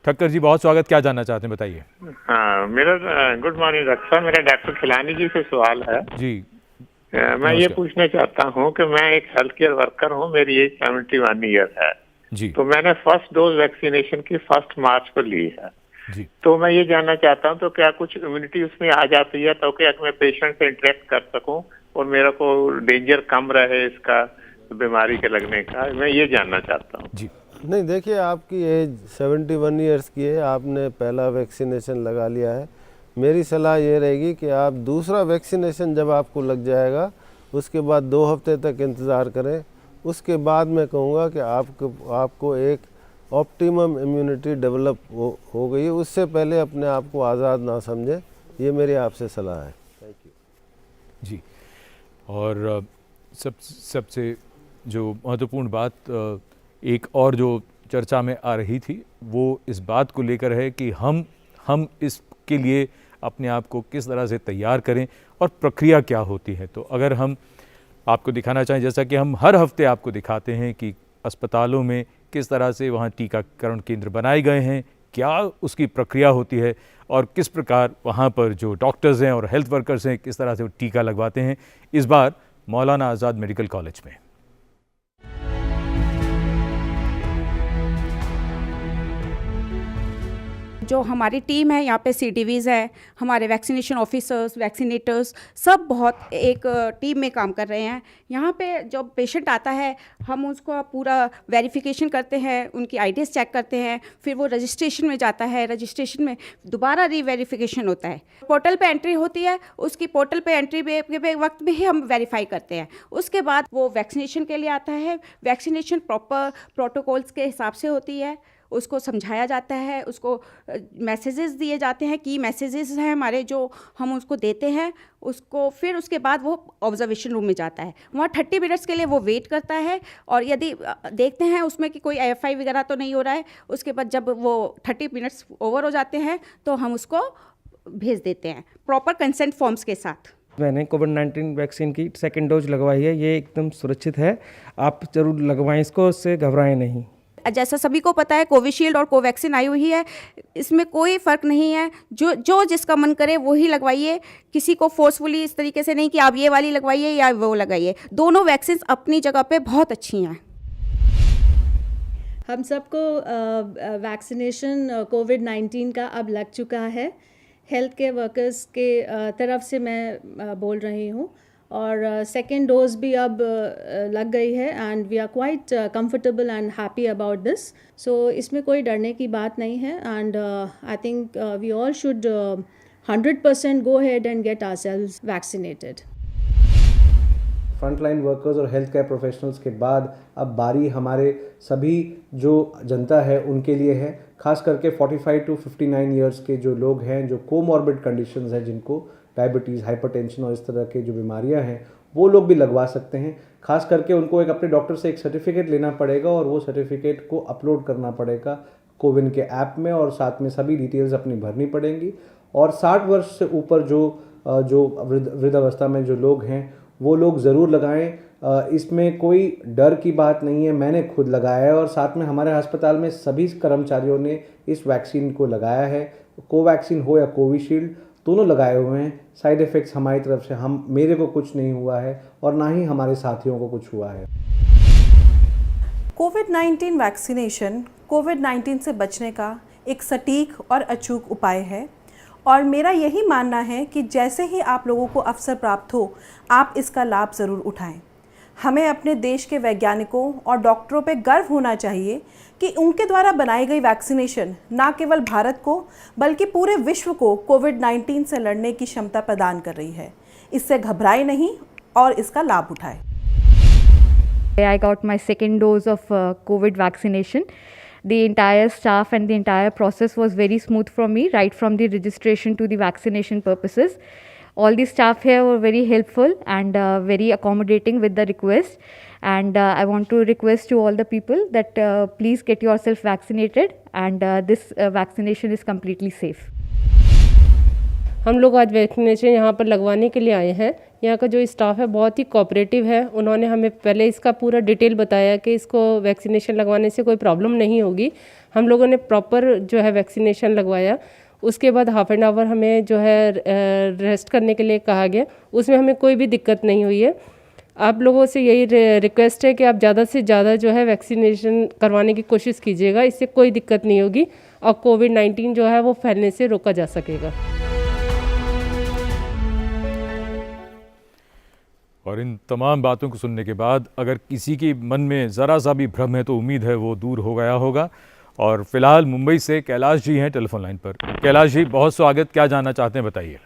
ठक्कर जी, बहुत स्वागत, क्या जानना चाहते हैं, बताइए। हाँ, मेरा गुड मॉर्निंग डॉक्टर साहब, मेरा डॉक्टर खिलानी जी से सवाल है जी। मैं ये पूछना चाहता हूँ कि मैं एक हेल्थ केयर वर्कर हूँ, मेरी एज 71 ईयर है जी। तो मैंने फर्स्ट डोज वैक्सीनेशन की 1 मार्च को ली है जी। तो मैं ये जानना चाहता हूँ तो क्या कुछ इम्यूनिटी उसमें आ जाती है तो क्या मैं पेशेंट से इंटरेक्ट कर सकूँ और मेरा को डेंजर कम रहे इसका बीमारी के लगने का, मैं ये जानना चाहता हूँ जी। नहीं, देखिए, आपकी एज 71 ईयर्स की है, आपने पहला वैक्सीनेशन लगा लिया है। मेरी सलाह ये रहेगी कि आप दूसरा वैक्सीनेशन जब आपको लग जाएगा उसके बाद 2 हफ्ते तक इंतज़ार करें। उसके बाद मैं कहूँगा कि आपको एक ऑप्टिमम इम्यूनिटी डेवलप हो गई है। उससे पहले अपने आप को आज़ाद ना समझें, ये मेरी आपसे सलाह है। थैंक यू जी। और सबसे जो महत्वपूर्ण बात एक और जो चर्चा में आ रही थी वो इस बात को लेकर है कि हम इसके लिए अपने आप को किस तरह से तैयार करें और प्रक्रिया क्या होती है। तो अगर हम आपको दिखाना चाहें, जैसा कि हम हर हफ्ते आपको दिखाते हैं कि अस्पतालों में किस तरह से वहाँ टीकाकरण केंद्र बनाए गए हैं, क्या उसकी प्रक्रिया होती है और किस प्रकार वहाँ पर जो डॉक्टर्स हैं और हेल्थ वर्कर्स हैं किस तरह से वो टीका लगवाते हैं, इस बार मौलाना आज़ाद मेडिकल कॉलेज में। जो हमारी टीम है यहाँ पे CTVs है, हमारे वैक्सीनेशन ऑफिसर्स, वैक्सीनेटर्स, सब बहुत एक टीम में काम कर रहे हैं। यहाँ पे जब पेशेंट आता है हम उसको पूरा वेरिफिकेशन करते हैं, उनकी IDs चेक करते हैं, फिर वो रजिस्ट्रेशन में जाता है, रजिस्ट्रेशन में दोबारा रीवेरिफिकेशन होता है, पोर्टल पे एंट्री होती है, उसकी पोर्टल पे एंट्री पे वक्त में ही हम वेरीफाई करते हैं। उसके बाद वो वैक्सीनेशन के लिए आता है, वैक्सीनेशन प्रॉपर प्रोटोकॉल्स के हिसाब से होती है, उसको समझाया जाता है, उसको मैसेजेस दिए जाते हैं, की मैसेजेस हैं हमारे जो हम उसको देते हैं, उसको फिर उसके बाद वो ऑब्जर्वेशन रूम में जाता है। वहाँ 30 मिनट्स के लिए वो वेट करता है और यदि देखते हैं उसमें कि कोई AFI वगैरह तो नहीं हो रहा है, उसके बाद जब वो 30 मिनट्स ओवर हो जाते हैं तो हम उसको भेज देते हैं प्रॉपर कंसेंट फॉर्म्स के साथ। मैंने कोविड-19 वैक्सीन की 2nd डोज लगवाई है, ये एकदम सुरक्षित है, आप ज़रूर लगवाएं इसको, उससे घबराएं नहीं। जैसा सभी को पता है कोविशील्ड और कोवैक्सीन आई हुई है, इसमें कोई फ़र्क नहीं है, जो जिसका मन करे वो ही लगवाइए, किसी को फोर्सफुली इस तरीके से नहीं कि आप ये वाली लगवाइए या वो लगाइए। दोनों वैक्सीन अपनी जगह पे बहुत अच्छी हैं। हम सबको वैक्सीनेशन कोविड-19 का अब लग चुका है। हेल्थ केयर वर्कर्स के तरफ से मैं बोल रही हूँ, और सेकेंड डोज भी अब लग गई है and we are quite comfortable and happy about this. So इसमें कोई डरने की बात नहीं है and I think we all should 100% go ahead and get ourselves vaccinated. Frontline workers और हेल्थ केयर प्रोफेशनल्स के बाद अब बारी हमारे सभी जो जनता है उनके लिए है, खास करके 45 to 59 ईयर्स के जो लोग हैं, जो कोमॉर्बिड कंडीशंस हैं, जिनको डायबिटीज़, हाइपरटेंशन और इस तरह के जो बीमारियां हैं, वो लोग भी लगवा सकते हैं। खास करके उनको एक अपने डॉक्टर से एक सर्टिफिकेट लेना पड़ेगा और वो सर्टिफिकेट को अपलोड करना पड़ेगा कोविन के ऐप में, और साथ में सभी डिटेल्स अपनी भरनी पड़ेंगी। और 60 वर्ष से ऊपर जो वृद्धावस्था में जो लोग हैं वो लोग ज़रूर लगाएं। इसमें कोई डर की बात नहीं है, मैंने खुद लगाया है और साथ में हमारे अस्पताल में सभी कर्मचारियों ने इस वैक्सीन को लगाया है। कोवैक्सीन हो या कोविशील्ड, दोनों लगाए हुए हैं। साइड इफ़ेक्ट्स हमारी तरफ से मेरे को कुछ नहीं हुआ है और ना ही हमारे साथियों को कुछ हुआ है। कोविड-19 वैक्सीनेशन कोविड-19 से बचने का एक सटीक और अचूक उपाय है, और मेरा यही मानना है कि जैसे ही आप लोगों को अवसर प्राप्त हो, आप इसका लाभ ज़रूर उठाएं। हमें अपने देश के वैज्ञानिकों और डॉक्टरों पे गर्व होना चाहिए कि उनके द्वारा बनाई गई वैक्सीनेशन न केवल भारत को बल्कि पूरे विश्व को कोविड-19 से लड़ने की क्षमता प्रदान कर रही है। इससे घबराए नहीं और इसका लाभ उठाएं। I got my second dose of COVID vaccination. The entire staff and the entire process was very smooth for me, right from the registration to the vaccination purposes. All the staff here were very helpful and very accommodating with the request. And I want to request to all the people that please get yourself vaccinated, and this vaccination is completely safe. हम लोग आज vaccination यहाँ पर लगवाने के लिए आए हैं। यहाँ का जो स्टाफ है बहुत ही कोऑपरेटिव है। उन्होंने हमें पहले इसका पूरा डिटेल बताया कि इसको वैक्सीनेशन लगवाने से कोई प्रॉब्लम नहीं होगी। हम लोगों ने प्रॉपर जो है वैक्सीनेशन लगवाया। उसके बाद हाफ एन आवर हमें जो है रेस्ट करने के लिए कहा गया, उसमें हमें कोई भी दिक्कत नहीं हुई है। आप लोगों से यही रिक्वेस्ट है कि आप ज़्यादा से ज़्यादा जो है वैक्सीनेशन करवाने की कोशिश कीजिएगा, इससे कोई दिक्कत नहीं होगी और कोविड-19 जो है वो फैलने से रोका जा सकेगा। और इन तमाम बातों को सुनने के बाद अगर किसी के मन में ज़रा सा भी भ्रम है तो उम्मीद है वो दूर हो गया होगा। और फिलहाल मुंबई से कैलाश जी हैं टेलीफोन लाइन पर। कैलाश जी, बहुत स्वागत। क्या जानना चाहते हैं, बताइए।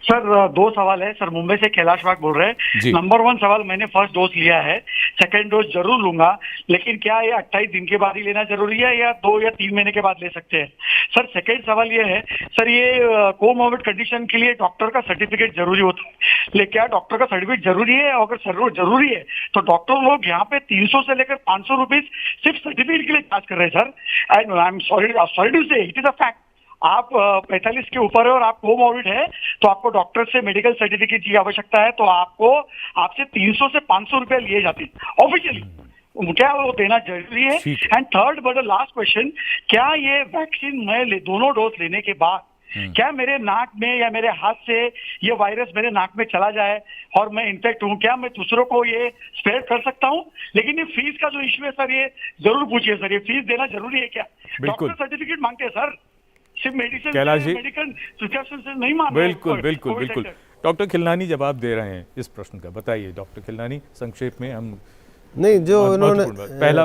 सर, दो सवाल है सर। मुंबई से कैलाश बाग बोल रहे हैं। नंबर 1 सवाल, मैंने फर्स्ट डोज लिया है, सेकंड डोज जरूर लूंगा, लेकिन क्या ये 28 दिन के बाद ही लेना जरूरी है या 2 या 3 महीने के बाद ले सकते हैं? सर, सेकंड सवाल ये है सर, ये कोमॉर्बिड कंडीशन के लिए डॉक्टर का सर्टिफिकेट जरूरी होता है, लेकिन क्या डॉक्टर का सर्टिफिकेट जरूरी है? अगर जरूरी है तो डॉक्टर लोग यहाँ पे 300 से लेकर 500 रुपीज सिर्फ सर्टिफिकेट के लिए चार्ज कर रहे हैं sir. And I am sorry to say, it is a fact. आप 45 के ऊपर है और आप कोमॉर्बिड है तो आपको डॉक्टर से मेडिकल सर्टिफिकेट की आवश्यकता है, तो आपसे 300 से 500 रुपए लिए जाते हैं ऑफिशियली। क्या वो देना जरूरी है? And third but last question, क्या ये वैक्सीन मैं दोनों डोज लेने के बाद क्या मेरे नाक में या मेरे हाथ से ये वायरस मेरे नाक में चला जाए और मैं इन्फेक्ट हूँ, क्या मैं दूसरों को ये स्प्रेड कर सकता हूँ? लेकिन ये फीस का जो इश्यू है सर, ये जरूर पूछिए सर, ये फीस देना जरूरी है क्या? डॉक्टर सर्टिफिकेट मांगते हैं सर, सिर्फ मेडिसिन मेडिकल प्रिस्क्रिप्शन से नहीं मांग रहे। बिल्कुल। डॉक्टर खिलनानी जवाब दे रहे हैं इस प्रश्न का, बताइए डॉक्टर खिलनानी, संक्षेप में। हम नहीं, जो इन्होंने पहला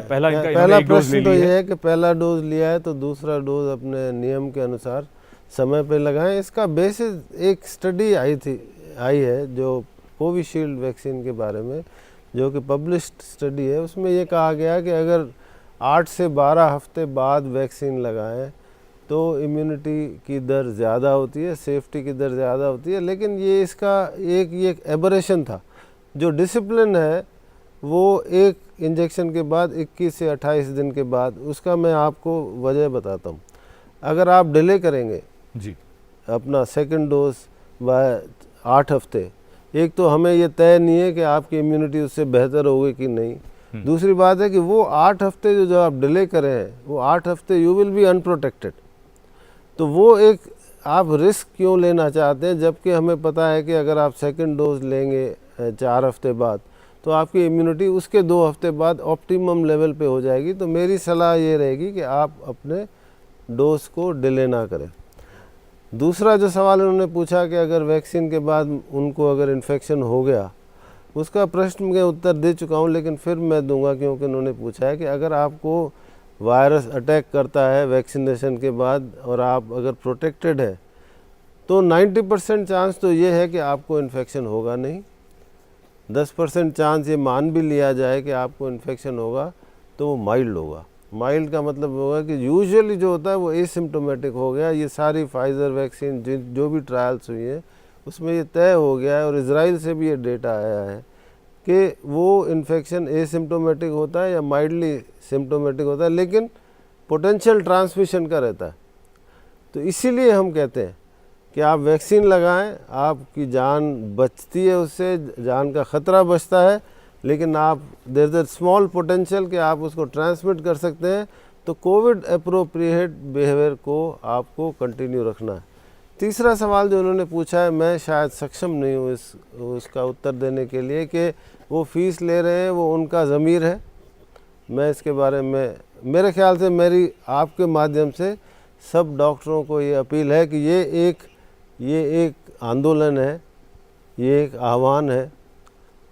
प्रश्न तो ये है कि पहला डोज लिया है तो दूसरा डोज अपने नियम के अनुसार समय पे लगाएं। इसका बेसिस एक स्टडी आई है जो कोविशील्ड वैक्सीन के बारे में, जो कि पब्लिश्ड स्टडी है। उसमें ये कहा गया कि अगर 8 से 12 हफ्ते बाद वैक्सीन लगाएं तो इम्यूनिटी की दर ज़्यादा होती है, सेफ्टी की दर ज़्यादा होती है। लेकिन ये इसका ये एबरेशन था। जो डिसिप्लिन है वो एक इंजेक्शन के बाद 21 से 28 दिन के बाद, उसका मैं आपको वजह बताता हूँ। अगर आप डिले करेंगे जी अपना सेकंड डोज बाय 8 हफ्ते, एक तो हमें ये तय नहीं है कि आपकी इम्यूनिटी उससे बेहतर होगी कि नहीं। दूसरी बात है कि वो 8 हफ्ते जो आप डिले करें हैं, वो 8 हफ्ते यू विल बी अनप्रोटेक्टेड। तो वो एक आप रिस्क क्यों लेना चाहते हैं, जबकि हमें पता है कि अगर आप सेकंड डोज लेंगे 4 हफ्ते बाद तो आपकी इम्यूनिटी उसके 2 हफ्ते बाद ऑप्टिमम लेवल पे हो जाएगी। तो मेरी सलाह ये रहेगी कि आप अपने डोज को डिले ना करें। दूसरा जो सवाल उन्होंने पूछा कि अगर वैक्सीन के बाद उनको अगर इन्फेक्शन हो गया, उसका प्रश्न मैं उत्तर दे चुका हूँ, लेकिन फिर मैं दूंगा क्योंकि उन्होंने पूछा है कि अगर आपको वायरस अटैक करता है वैक्सीनेशन के बाद और आप अगर प्रोटेक्टेड है तो 90% चांस तो ये है कि आपको इन्फेक्शन होगा नहीं। 10% चांस ये मान भी लिया जाए कि आपको इन्फेक्शन होगा तो वो माइल्ड होगा। माइल्ड का मतलब होगा कि यूजुअली जो होता है वो एसिम्प्टोमेटिक हो गया। ये सारी फाइज़र वैक्सीन जो भी ट्रायल्स हुई हैं उसमें ये तय हो गया है और इजराइल से भी ये डेटा आया है कि वो इन्फेक्शन एसिम्प्टोमेटिक होता है या माइल्डली सिम्प्टोमेटिक होता है, लेकिन पोटेंशियल ट्रांसमिशन का रहता है। तो इसीलिए हम कहते हैं कि आप वैक्सीन लगाएं, आपकी जान बचती है, उससे जान का ख़तरा बचता है, लेकिन आप there is a small potential कि आप उसको ट्रांसमिट कर सकते हैं। तो कोविड अप्रोप्रिएट बिहेवियर को आपको कंटिन्यू रखना है। तीसरा सवाल जो उन्होंने पूछा है, मैं शायद सक्षम नहीं हूँ उसका उत्तर देने के लिए कि वो फ़ीस ले रहे हैं, वो उनका ज़मीर है। मैं इसके बारे में, मेरे ख्याल से मेरी आपके माध्यम से सब डॉक्टरों को ये अपील है कि ये एक आंदोलन है, ये एक आह्वान है,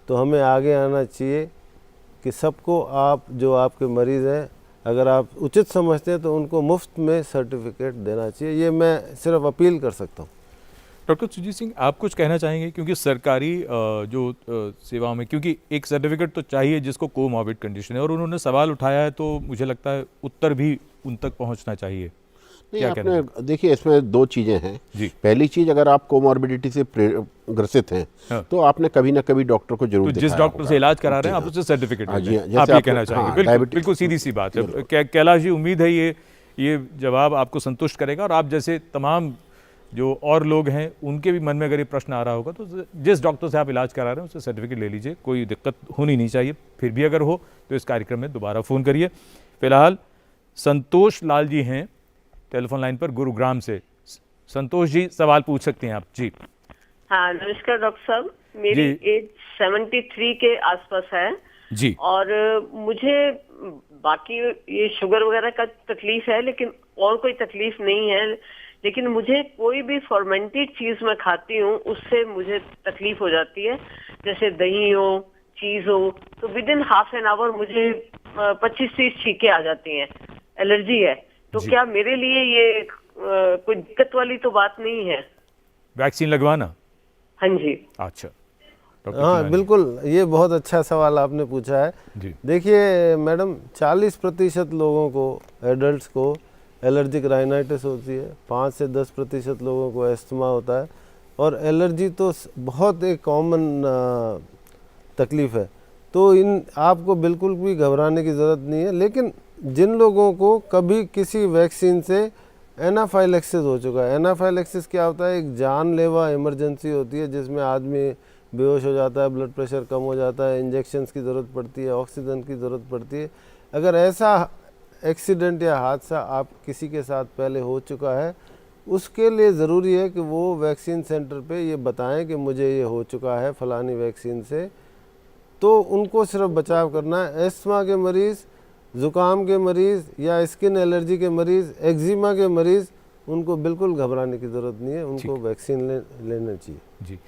तो हमें आगे आना चाहिए कि सबको आप जो आपके मरीज़ हैं अगर आप उचित समझते हैं तो उनको मुफ्त में सर्टिफिकेट देना चाहिए। ये मैं सिर्फ अपील कर सकता हूँ। डॉक्टर सुजीत सिंह, आप कुछ कहना चाहेंगे? क्योंकि सरकारी जो सेवाओं में क्योंकि एक सर्टिफिकेट तो चाहिए जिसको कोमॉर्बिड कंडीशन है, और उन्होंने सवाल उठाया है तो मुझे लगता है उत्तर भी उन तक पहुंचना चाहिए। नहीं, आपने देखिए इसमें दो चीज़ें हैं जी। पहली चीज़, अगर आप कोमॉर्बिडिटी से ग्रसित हैं तो आपने कभी ना कभी डॉक्टर को जरूर जिस डॉक्टर से इलाज करा रहे हैं आप उससे सर्टिफिकेट आप ये कहना चाहेंगे? बिल्कुल सीधी सी बात है कैलाश जी। उम्मीद है ये जवाब आपको संतुष्ट करेगा, और आप जैसे तमाम जो और लोग हैं उनके भी मन में अगर ये प्रश्न आ रहा होगा तो जिस डॉक्टर से आप इलाज करा रहे हैं उससे सर्टिफिकेट ले लीजिए, कोई दिक्कत होनी नहीं चाहिए। फिर भी अगर हो तो इस कार्यक्रम में दोबारा फ़ोन करिए। फिलहाल संतोष लाल जी हैं टेलीफोन लाइन पर गुरुग्राम से। संतोष जी, सवाल पूछ सकते हैं आप जी। हाँ, नमस्कार डॉक्टर साहब। मेरी एज 73 के आसपास है जी, और मुझे बाकी ये शुगर वगैरह का तकलीफ है, लेकिन और कोई तकलीफ नहीं है। लेकिन मुझे कोई भी फॉर्मेंटेड चीज मैं खाती हूँ उससे मुझे तकलीफ हो जाती है, जैसे दही हो, चीज हो, तो with in half an hour मुझे 25-30 छींकें आ जाती हैं। एलर्जी है, तो क्या मेरे लिए ये कोई दिक्कत वाली तो बात नहीं है? वैक्सीन लगवाना? हाँ जी। अच्छा, हाँ बिल्कुल, ये बहुत अच्छा सवाल आपने पूछा है। देखिए मैडम, 40% लोगों को, एडल्ट्स को एलर्जिक राइनाइटिस होती है, 5 से 10% लोगों को एस्थमा होता है, और एलर्जी तो बहुत एक कॉमन तकलीफ़ है। तो इन आपको बिल्कुल भी घबराने की ज़रूरत नहीं है। लेकिन जिन लोगों को कभी किसी वैक्सीन से एनाफाइलेक्सिस हो चुका है, एनाफाइलेक्सिस क्या होता है? एक जानलेवा इमरजेंसी होती है जिसमें आदमी बेहोश हो जाता है, ब्लड प्रेशर कम हो जाता है, इंजेक्शन्स की ज़रूरत पड़ती है, ऑक्सीजन की ज़रूरत पड़ती है। अगर ऐसा एक्सीडेंट या हादसा आप किसी के साथ पहले हो चुका है, उसके लिए ज़रूरी है कि वो वैक्सीन सेंटर पे ये बताएं कि मुझे ये हो चुका है फ़लानी वैक्सीन से, तो उनको सिर्फ बचाव करना है। एस्थमा के मरीज़, ज़ुकाम के मरीज़ या स्किन एलर्जी के मरीज़, एक्जिमा के मरीज़, उनको बिल्कुल घबराने की ज़रूरत नहीं है, उनको वैक्सीन लेना चाहिए जी।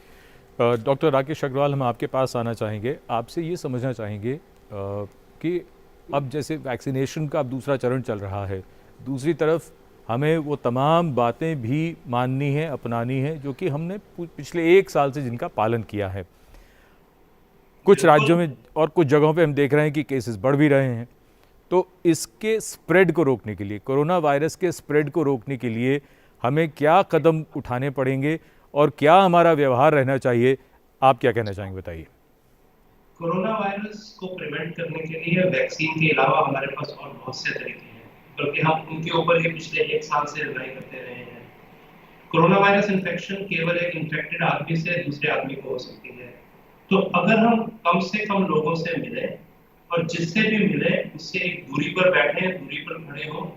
डॉक्टर राकेश अग्रवाल, हम आपके पास आना चाहेंगे, आपसे ये समझना चाहेंगे कि अब जैसे वैक्सीनेशन का अब दूसरा चरण चल रहा है, दूसरी तरफ हमें वो तमाम बातें भी माननी है, अपनानी है जो कि हमने पिछले 1 साल से जिनका पालन किया है। कुछ राज्यों में और कुछ जगहों पे हम देख रहे हैं कि केसेस बढ़ भी रहे हैं। तो इसके स्प्रेड को रोकने के लिए, कोरोना वायरस के स्प्रेड को रोकने के लिए हमें क्या कदम उठाने पड़ेंगे और क्या हमारा व्यवहार रहना चाहिए? आप क्या कहना चाहेंगे, बताइए। कोरोना वायरस को प्रिवेंट करने के लिए वैक्सीन के अलावा हमारे पास और बहुत से तरीके हैं, बल्कि हम उनके ऊपर ही पिछले 1 साल से लड़ाई करते रहे हैं। कोरोना वायरस इन्फेक्शन केवल एक इन्फेक्टेड आदमी से दूसरे आदमी को हो सकती है। तो अगर हम कम से कम लोगों से मिले और जिससे भी मिले उससे एक दूरी पर बैठे, दूरी पर खड़े हो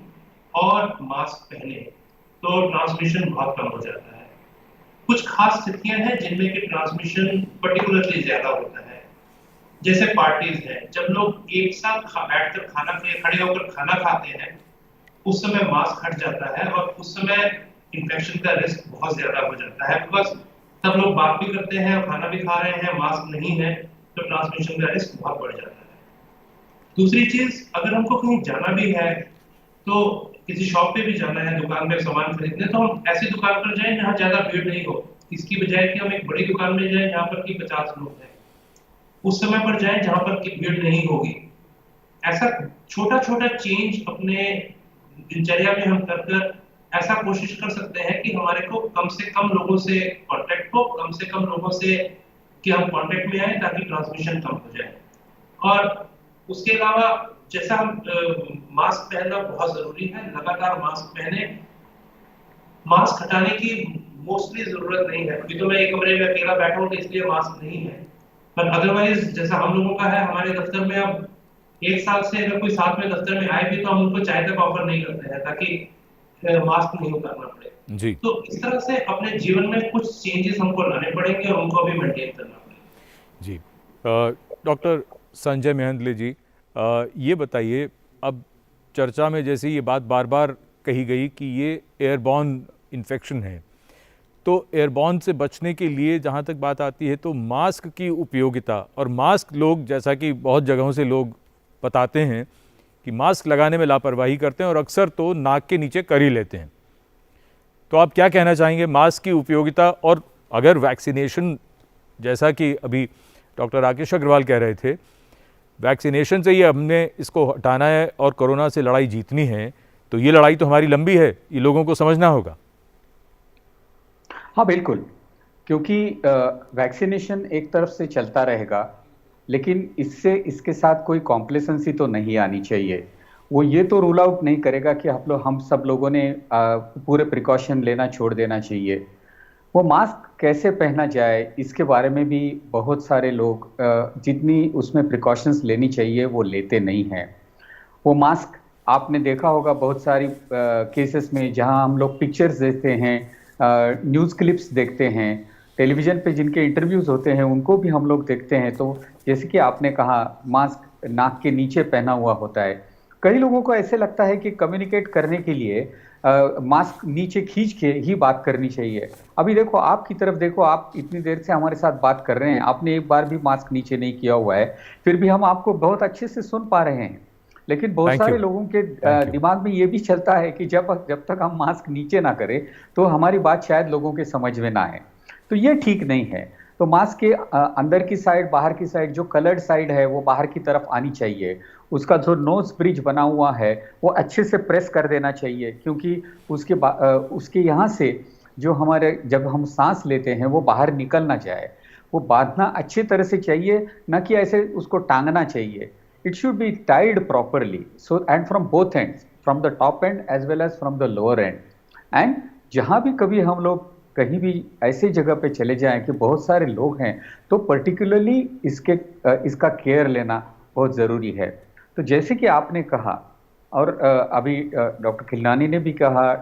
और मास्क पहने, तो ट्रांसमिशन बहुत कम हो जाता है। कुछ खास स्थितियां हैं जिनमें कि ट्रांसमिशन पर्टिकुलरली ज्यादा होता है, जैसे पार्टीज हैं। जब लोग एक साथ बैठकर खाना खड़े होकर खाना खाते हैं, उस समय मास्क हट जाता है और उस समय इन्फेक्शन का रिस्क बहुत ज्यादा हो जाता है, बिकॉज सब लोग बात भी करते हैं और खाना भी खा रहे हैं, मास्क नहीं है तो ट्रांसमिशन का रिस्क बहुत बढ़ जाता है। दूसरी चीज, अगर हमको कहीं जाना भी है तो किसी शॉप पे भी जाना है, दुकान में सामान खरीदने, तो हम ऐसी दुकान पर जाएं जहाँ ज्यादा भीड़ नहीं हो, इसकी बजाय कि हम एक बड़ी दुकान में जाएं जहाँ पर कि 50 लोग हैं, उस समय पर जाएं जहाँ पर कि भीड़ नहीं होगी। ऐसा छोटा छोटा चेंज अपने दिनचर्या में हम कर ऐसा कोशिश कर सकते हैं कि हमारे को कम से कम लोगों से कांटेक्ट हो, कम से कम लोगों से कि हम कांटेक्ट में आए ताकि ट्रांसमिशन कम हो जाए। और उसके अलावा जैसा हम मास्क पहनना बहुत जरूरी है, लगातार मास्क पहने, मास्क हटाने की मोस्टली जरूरत नहीं है। अभी तो मैं एक कमरे में अकेला बैठा हूँ तो इसलिए मास्क नहीं है, पर अदरवाइज जैसा हम लोगों का है, हमारे दफ्तर में अब 1 साल से अगर कोई साथ में दफ्तर में आए भी तो हम उनको चाय तक ऑफर नहीं करते हैं ताकि मास्क नहीं उतारना पड़े जी। तो इस तरह से अपने जीवन में कुछ चेंजेस हमको लाने पड़ेंगे और उनको भी मेंटेन करना पड़ेगा। जी, डॉक्टर संजय मेहंदले जी, ये बताइए, अब चर्चा में जैसे ये बात बार बार कही गई कि ये एयरबॉर्न इन्फेक्शन है, तो एयरबॉर्न से बचने के लिए जहाँ तक बात आती है तो मास्क की उपयोगिता, और मास्क लोग जैसा कि बहुत जगहों से लोग बताते हैं कि मास्क लगाने में लापरवाही करते हैं और अक्सर तो नाक के नीचे कर ही लेते हैं। तो आप क्या कहना चाहेंगे मास्क की उपयोगिता, और अगर वैक्सीनेशन, जैसा कि अभी डॉक्टर राकेश अग्रवाल कह रहे थे, वैक्सीनेशन से ही हमने इसको हटाना है और कोरोना से लड़ाई जीतनी है, तो ये लड़ाई तो हमारी लंबी है, ये लोगों को समझना होगा। हाँ बिल्कुल, क्योंकि वैक्सीनेशन एक तरफ से चलता रहेगा, लेकिन इससे इसके साथ कोई कॉम्प्लेसेंसी तो नहीं आनी चाहिए। वो ये तो रूल आउट नहीं करेगा कि हम सब लोगों ने पूरे प्रिकॉशन लेना छोड़ देना चाहिए। वो मास्क कैसे पहना जाए इसके बारे में भी बहुत सारे लोग जितनी उसमें प्रिकॉशंस लेनी चाहिए वो लेते नहीं हैं। वो मास्क आपने देखा होगा बहुत सारी केसेस में जहां हम लोग पिक्चर्स देखते हैं, न्यूज़ क्लिप्स देखते हैं, टेलीविज़न पे जिनके इंटरव्यूज़ होते हैं उनको भी हम लोग देखते हैं, तो जैसे कि आपने कहा मास्क नाक के नीचे पहना हुआ होता है। कई लोगों को ऐसे लगता है कि कम्युनिकेट करने के लिए मास्क नीचे खींच के ही बात करनी चाहिए। अभी देखो, आपकी तरफ देखो, आप इतनी देर से हमारे साथ बात कर रहे हैं, आपने एक बार भी मास्क नीचे नहीं किया हुआ है, फिर भी हम आपको बहुत अच्छे से सुन पा रहे हैं। लेकिन बहुत सारे लोगों के दिमाग में ये भी चलता है कि जब तक हम मास्क नीचे ना करें तो हमारी बात शायद लोगों के समझ में ना आए, तो ये ठीक नहीं है। तो मास्क के अंदर की साइड, बाहर की साइड, जो कलर्ड साइड है वो बाहर की तरफ आनी चाहिए। उसका जो नोज ब्रिज बना हुआ है वो अच्छे से प्रेस कर देना चाहिए, क्योंकि उसके यहाँ से जो हमारे जब हम सांस लेते हैं वो बाहर निकल ना जाए। वो बांधना अच्छी तरह से चाहिए, ना कि ऐसे उसको टांगना चाहिए। It should be tied properly, so and from both ends, from the top end as well as from the lower end. And जहाँ भी कभी हम लोग कहीं भी ऐसे जगह पे चले जाएं कि बहुत सारे लोग हैं, तो पर्टिकुलरली इसका केयर लेना बहुत ज़रूरी है। तो जैसे कि आपने कहा, और अभी डॉक्टर खिलनानी ने भी कहा,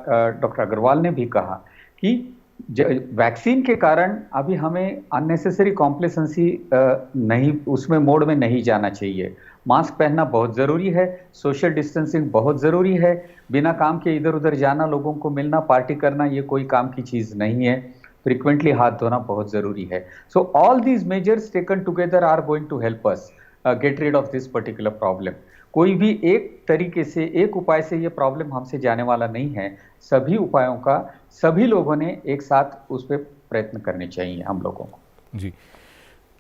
डॉक्टर अग्रवाल ने भी कहा कि वैक्सीन के कारण अभी हमें अननेसेसरी कॉम्प्लेसेंसी नहीं, उसमें मोड में नहीं जाना चाहिए। मास्क पहनना बहुत ज़रूरी है, सोशल डिस्टेंसिंग बहुत ज़रूरी है, बिना काम के इधर उधर जाना, लोगों को मिलना, पार्टी करना, ये कोई काम की चीज़ नहीं है। फ्रिक्वेंटली हाथ धोना बहुत ज़रूरी है। So all these measures taken together are going to help us get rid of this particular problem. कोई भी एक तरीके से, एक उपाय से ये प्रॉब्लम हमसे जाने वाला नहीं है। सभी उपायों का सभी लोगों ने एक साथ उस पर प्रयत्न करने चाहिए हम लोगों को। जी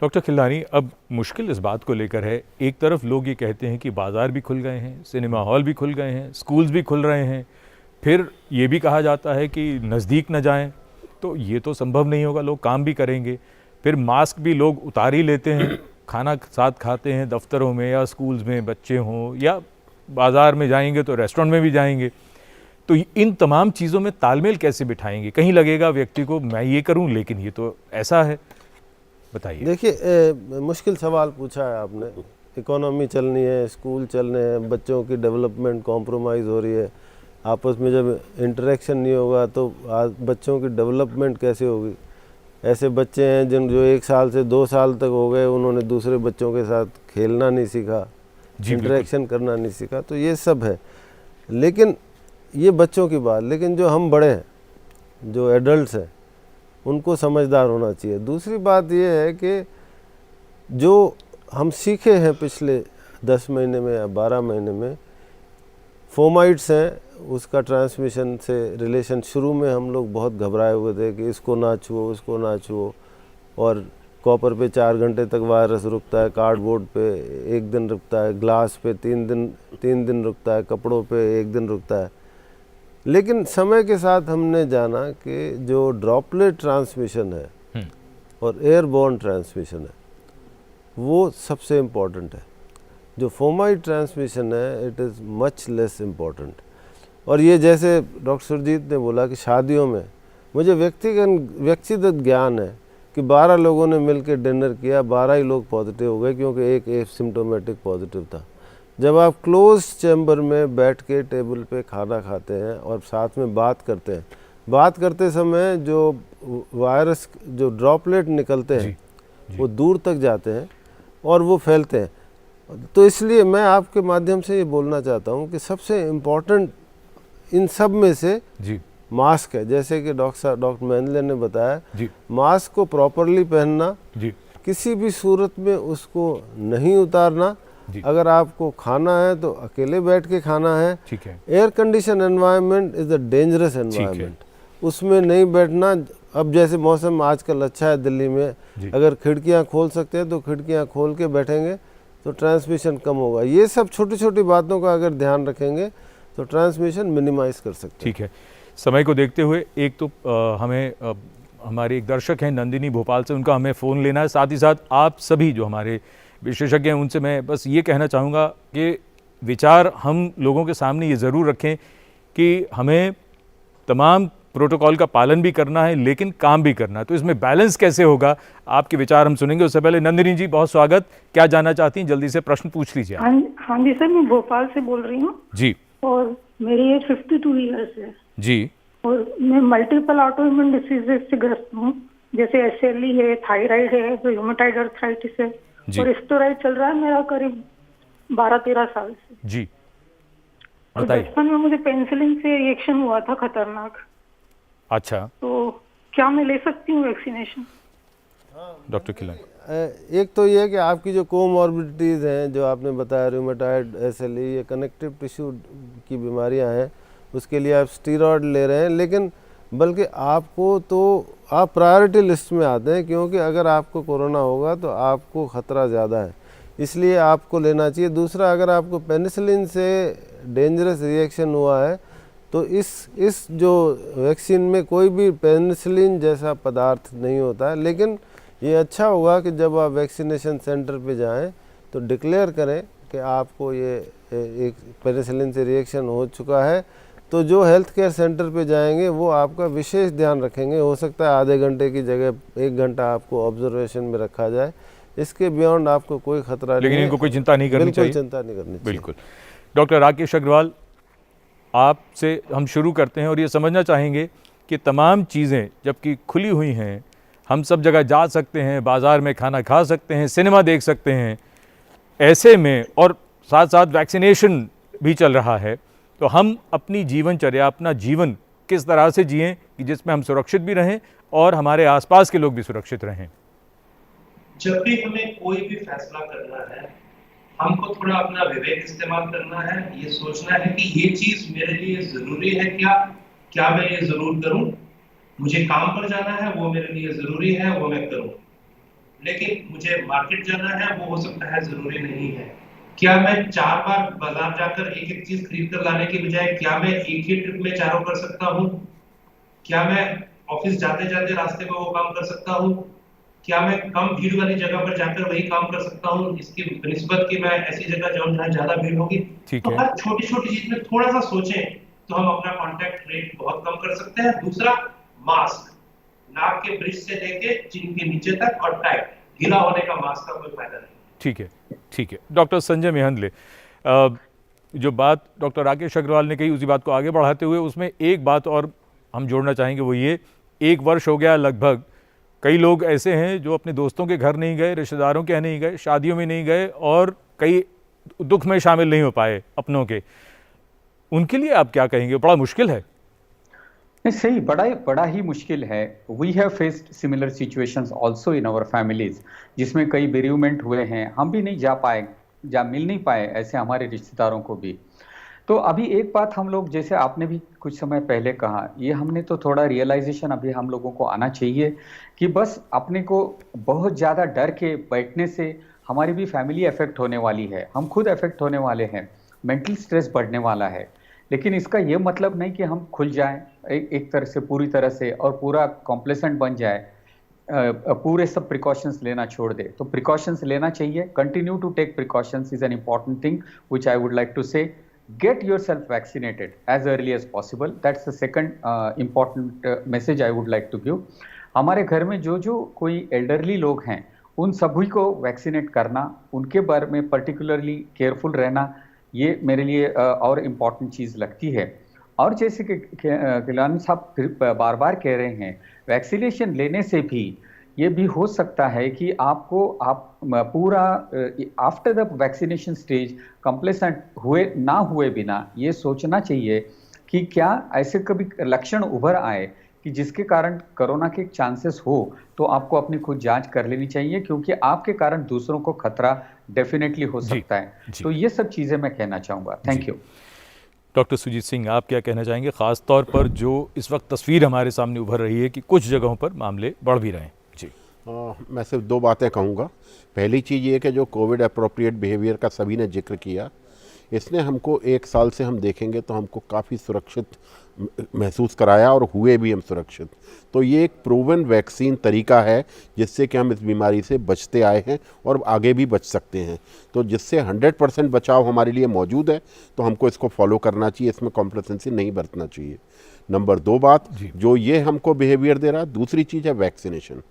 डॉक्टर खिलनानी, अब मुश्किल इस बात को लेकर है, एक तरफ लोग ये कहते हैं कि बाज़ार भी खुल गए हैं, सिनेमा हॉल भी खुल गए हैं, स्कूल्स भी खुल रहे हैं, फिर ये भी कहा जाता है कि नज़दीक न जाएं, तो ये तो संभव नहीं होगा, लोग काम भी करेंगे, फिर मास्क भी लोग उतार ही लेते हैं, खाना साथ खाते हैं दफ्तरों में या स्कूल्स में, बच्चे हों या बाज़ार में जाएंगे तो रेस्टोरेंट में भी जाएंगे, तो इन तमाम चीज़ों में तालमेल कैसे बिठाएंगे? कहीं लगेगा व्यक्ति को मैं ये करूं लेकिन ये तो ऐसा है, बताइए। देखिए, मुश्किल सवाल पूछा है आपने। इकोनॉमी चलनी है, स्कूल चलने हैं, बच्चों की डेवलपमेंट कॉम्प्रोमाइज़ हो रही है, आपस में जब इंटरेक्शन नहीं होगा तो बच्चों की डेवलपमेंट कैसे होगी? ऐसे बच्चे हैं जो 1 साल से 2 साल तक हो गए, उन्होंने दूसरे बच्चों के साथ खेलना नहीं सीखा, इंटरेक्शन करना नहीं सीखा, तो ये सब है। लेकिन ये बच्चों की बात, लेकिन जो हम बड़े हैं, जो एडल्ट्स हैं उनको समझदार होना चाहिए। दूसरी बात ये है कि जो हम सीखे हैं पिछले 10 महीने में या 12 महीने में, फोमाइट्स हैं, उसका ट्रांसमिशन से रिलेशन, शुरू में हम लोग बहुत घबराए हुए थे कि इसको ना छुओ, उसको ना छुओ, और कॉपर पे 4 घंटे तक वायरस रुकता है, कार्डबोर्ड पे 1 दिन रुकता है, ग्लास पे 3 दिन रुकता है, कपड़ों पे 1 दिन रुकता है। लेकिन समय के साथ हमने जाना कि जो ड्रॉपलेट ट्रांसमिशन है और एयरबॉर्न ट्रांसमिशन है वो सबसे इम्पॉर्टेंट है। जो फोमाइट ट्रांसमिशन है it is much less important. और ये जैसे डॉक्टर सुरजीत ने बोला कि शादियों में मुझे व्यक्तिगत ज्ञान है कि 12 लोगों ने मिलकर डिनर किया, 12 ही लोग पॉजिटिव हो गए क्योंकि एक एसिम्प्टोमेटिक पॉजिटिव था। जब आप क्लोज चैम्बर में बैठ के टेबल पे खाना खाते हैं और साथ में बात करते हैं, बात करते समय जो वायरस, जो ड्रॉपलेट निकलते हैं वो दूर तक जाते हैं और वो फैलते हैं। तो इसलिए मैं आपके माध्यम से ये बोलना चाहता हूँ कि सबसे इम्पोर्टेंट इन सब में से मास्क है। जैसे कि डॉक्टर महेंद्र ने बताया, मास्क को प्रॉपरली पहनना, किसी भी सूरत में उसको नहीं उतारना। अगर आपको खाना है तो अकेले बैठ के खाना है। ठीक है। Air condition environment is a dangerous environment, उसमें नहीं बैठना। अब जैसे मौसम आजकल अच्छा है दिल्ली में, अगर खिड़कियां खोल सकते हैं तो खिड़कियां खोल के बैठेंगे तो ट्रांसमिशन कम होगा। ये सब छोटी छोटी बातों का अगर ध्यान रखेंगे तो ट्रांसमिशन मिनिमाइज कर सकते हैं। ठीक है। समय को देखते हुए एक तो हमें हमारे एक दर्शक हैं नंदिनी भोपाल से, उनका हमें फ़ोन लेना है। साथ ही साथ आप सभी जो हमारे विशेषज्ञ हैं उनसे मैं बस ये कहना चाहूँगा कि विचार हम लोगों के सामने ये ज़रूर रखें कि हमें तमाम प्रोटोकॉल का पालन भी करना है लेकिन काम भी करना है, तो इसमें बैलेंस कैसे होगा, आपके विचार हम सुनेंगे। उससे पहले नंदिनी जी बहुत स्वागत, क्या जानना चाहती हैं, जल्दी से प्रश्न पूछ लीजिए। हाँ जी सर, मैं भोपाल से बोल रही हूँ जी, और मेरी एज 52 ईयर्स है जी, और मैं मल्टीपल ऑटोइम्यून डिसीजेज से ग्रस्त हूँ, जैसे SLE है, थायराइड है, रूमेटॉइड आर्थराइटिस है और स्टेरॉइड चल रहा है मेरा करीब 12-13 साल से। जी, बताइए। बचपन में मुझे पेनिसिलिन से रिएक्शन हुआ था खतरनाक। अच्छा, तो क्या मैं ले सकती हूँ वैक्सीनेशन? डॉक्टर खिलन। एक तो ये है कि आपकी जो कोमॉर्बिडिटीज़ हैं, जो आपने बताया रूमेटॉइड, SLE, ये कनेक्टिव टिश्यू की बीमारियां हैं, उसके लिए आप स्टीरॉयड ले रहे हैं, लेकिन बल्कि आपको तो आप प्रायोरिटी लिस्ट में आते हैं क्योंकि अगर आपको कोरोना होगा तो आपको ख़तरा ज़्यादा है, इसलिए आपको लेना चाहिए। दूसरा, अगर आपको पेनिसिलिन से डेंजरस रिएक्शन हुआ है तो इस जो वैक्सीन में कोई भी पेनिसिलिन जैसा पदार्थ नहीं होता है, लेकिन ये अच्छा होगा कि जब आप वैक्सीनेशन सेंटर पे जाएं तो डिक्लेयर करें कि आपको ये एक पेनिसिलिन से रिएक्शन हो चुका है, तो जो हेल्थ केयर सेंटर पे जाएंगे वो आपका विशेष ध्यान रखेंगे। हो सकता है आधे घंटे की जगह 1 घंटा आपको ऑब्जर्वेशन में रखा जाए, इसके बियॉन्ड आपको कोई खतरा नहीं है। लेकिन इनको कोई चिंता नहीं करनी चाहिए। बिल्कुल चिंता नहीं करनी चाहिए। बिल्कुल। डॉक्टर राकेश अग्रवाल, आपसे हम शुरू करते हैं और ये समझना चाहेंगे कि तमाम चीज़ें जबकि खुली हुई हैं, हम सब जगह जा सकते हैं, बाज़ार में खाना खा सकते हैं, सिनेमा देख सकते हैं, ऐसे में और साथ साथ वैक्सीनेशन भी चल रहा है, तो हम अपनी जीवनचर्या, अपना जीवन किस तरह से जिएं कि जिसमें हम सुरक्षित भी रहें और हमारे आसपास के लोग भी सुरक्षित रहें? जब भी हमें कोई भी फैसला करना है, हमको थोड़ा अपना विवेक इस्तेमाल करना है, ये सोचना है कि ये चीज मेरे लिए जरूरी है क्या मैं ये जरूर करूं, मुझे काम पर जाना है वो मेरे लिए जरूरी है, वो मैं करूं, लेकिन मुझे मार्केट जाना है वो हो सकता है जरूरी नहीं है। क्या मैं 4 बार बाजार जाकर एक चीज खरीद कर लाने के बजाय क्या मैं एक ही ट्रिप में चारों कर सकता हूँ? क्या मैं ऑफिस जाते जाते रास्ते में वो काम कर सकता हूँ? क्या मैं कम भीड़ वाली जगह पर जाकर वही काम कर सकता हूँ इसकी निस्बत कि मैं ऐसी जगह जाऊँ जहाँ ज्यादा भीड़ होगी? तो हर छोटी छोटी चीज में थोड़ा सा सोचें तो हम अपना कॉन्टैक्ट रेट बहुत कम कर सकते हैं। दूसरा, मास्क, नाक के ब्रिज से लेके चिन के नीचे तक और टाइट, गीला होने का मास्क का कोई फायदा नहीं। ठीक है, ठीक है। डॉक्टर संजय मेहंदले, जो बात डॉक्टर राकेश अग्रवाल ने कही उसी बात को आगे बढ़ाते हुए उसमें एक बात और हम जोड़ना चाहेंगे, वो ये, 1 वर्ष हो गया लगभग, कई लोग ऐसे हैं जो अपने दोस्तों के घर नहीं गए, रिश्तेदारों के यहाँ नहीं गए, शादियों में नहीं गए और कई दुख में शामिल नहीं हो पाए अपनों के, उनके लिए आप क्या कहेंगे? बड़ा मुश्किल है। नहीं, सही, बड़ा ही मुश्किल है। We have faced similar situations also in our families, जिसमें कई बेरियमेंट हुए हैं, हम भी नहीं मिल नहीं पाए ऐसे हमारे रिश्तेदारों को भी। तो अभी एक बात हम लोग, जैसे आपने भी कुछ समय पहले कहा, ये हमने तो थोड़ा रियलाइजेशन अभी हम लोगों को आना चाहिए कि बस अपने को बहुत ज़्यादा डर के बैठने से हमारी भी फैमिली अफेक्ट होने वाली है, हम खुद अफेक्ट होने वाले हैं, मेंटल स्ट्रेस बढ़ने वाला है। लेकिन इसका ये मतलब नहीं कि हम खुल जाएं एक तरह से, पूरी तरह से, और पूरा कॉम्प्लेसेंट बन जाए, पूरे सब प्रिकॉशंस लेना छोड़ दे। तो प्रिकॉशंस लेना चाहिए, continue to take precautions is an important thing which I would like to say. Get yourself vaccinated as early as possible. That's the second important message I would like to give. हमारे घर में जो कोई elderly लोग हैं, उन सभी को वैक्सीनेट करना, उनके बारे में पर्टिकुलरली केयरफुल रहना, ये मेरे लिए और इम्पॉर्टेंट चीज़ लगती है। और जैसे कि किलानी साहब बार बार कह रहे हैं, वैक्सीनेशन लेने से भी ये भी हो सकता है कि आप पूरा after the vaccination stage complacent ना हुए बिना ये सोचना चाहिए कि क्या ऐसे कभी लक्षण उभर आए कि जिसके कारण कोरोना के चांसेस हो, तो आपको अपनी खुद जांच कर लेनी चाहिए, क्योंकि आपके कारण दूसरों को खतरा डेफिनेटली हो सकता है। तो ये सब चीज़ें मैं कहना चाहूँगा। Thank you. Doctor Sujit Singh, आप क्या कहना चाहेंगे, ख़ास तौर पर जो इस वक्त तस्वीर हमारे सामने उभर रही है कि कुछ जगहों पर मामले बढ़ भी रहे हैं? मैं सिर्फ दो बातें कहूँगा। पहली चीज़ ये कि जो कोविड अप्रोप्रिएट बिहेवियर का सभी ने जिक्र किया, इसने हमको 1 साल से हम देखेंगे तो हमको काफ़ी सुरक्षित महसूस कराया और हुए भी हम सुरक्षित। तो ये एक प्रूवन वैक्सीन तरीका है जिससे कि हम इस बीमारी से बचते आए हैं और आगे भी बच सकते हैं। तो जिससे 100% बचाव हमारे लिए मौजूद है, तो हमको इसको फॉलो करना चाहिए, इसमें कॉम्प्लेसेंसी नहीं बरतना चाहिए। नंबर 2 बात जो ये हमको बिहेवियर दे रहा है, दूसरी चीज़ है वैक्सीनेशन।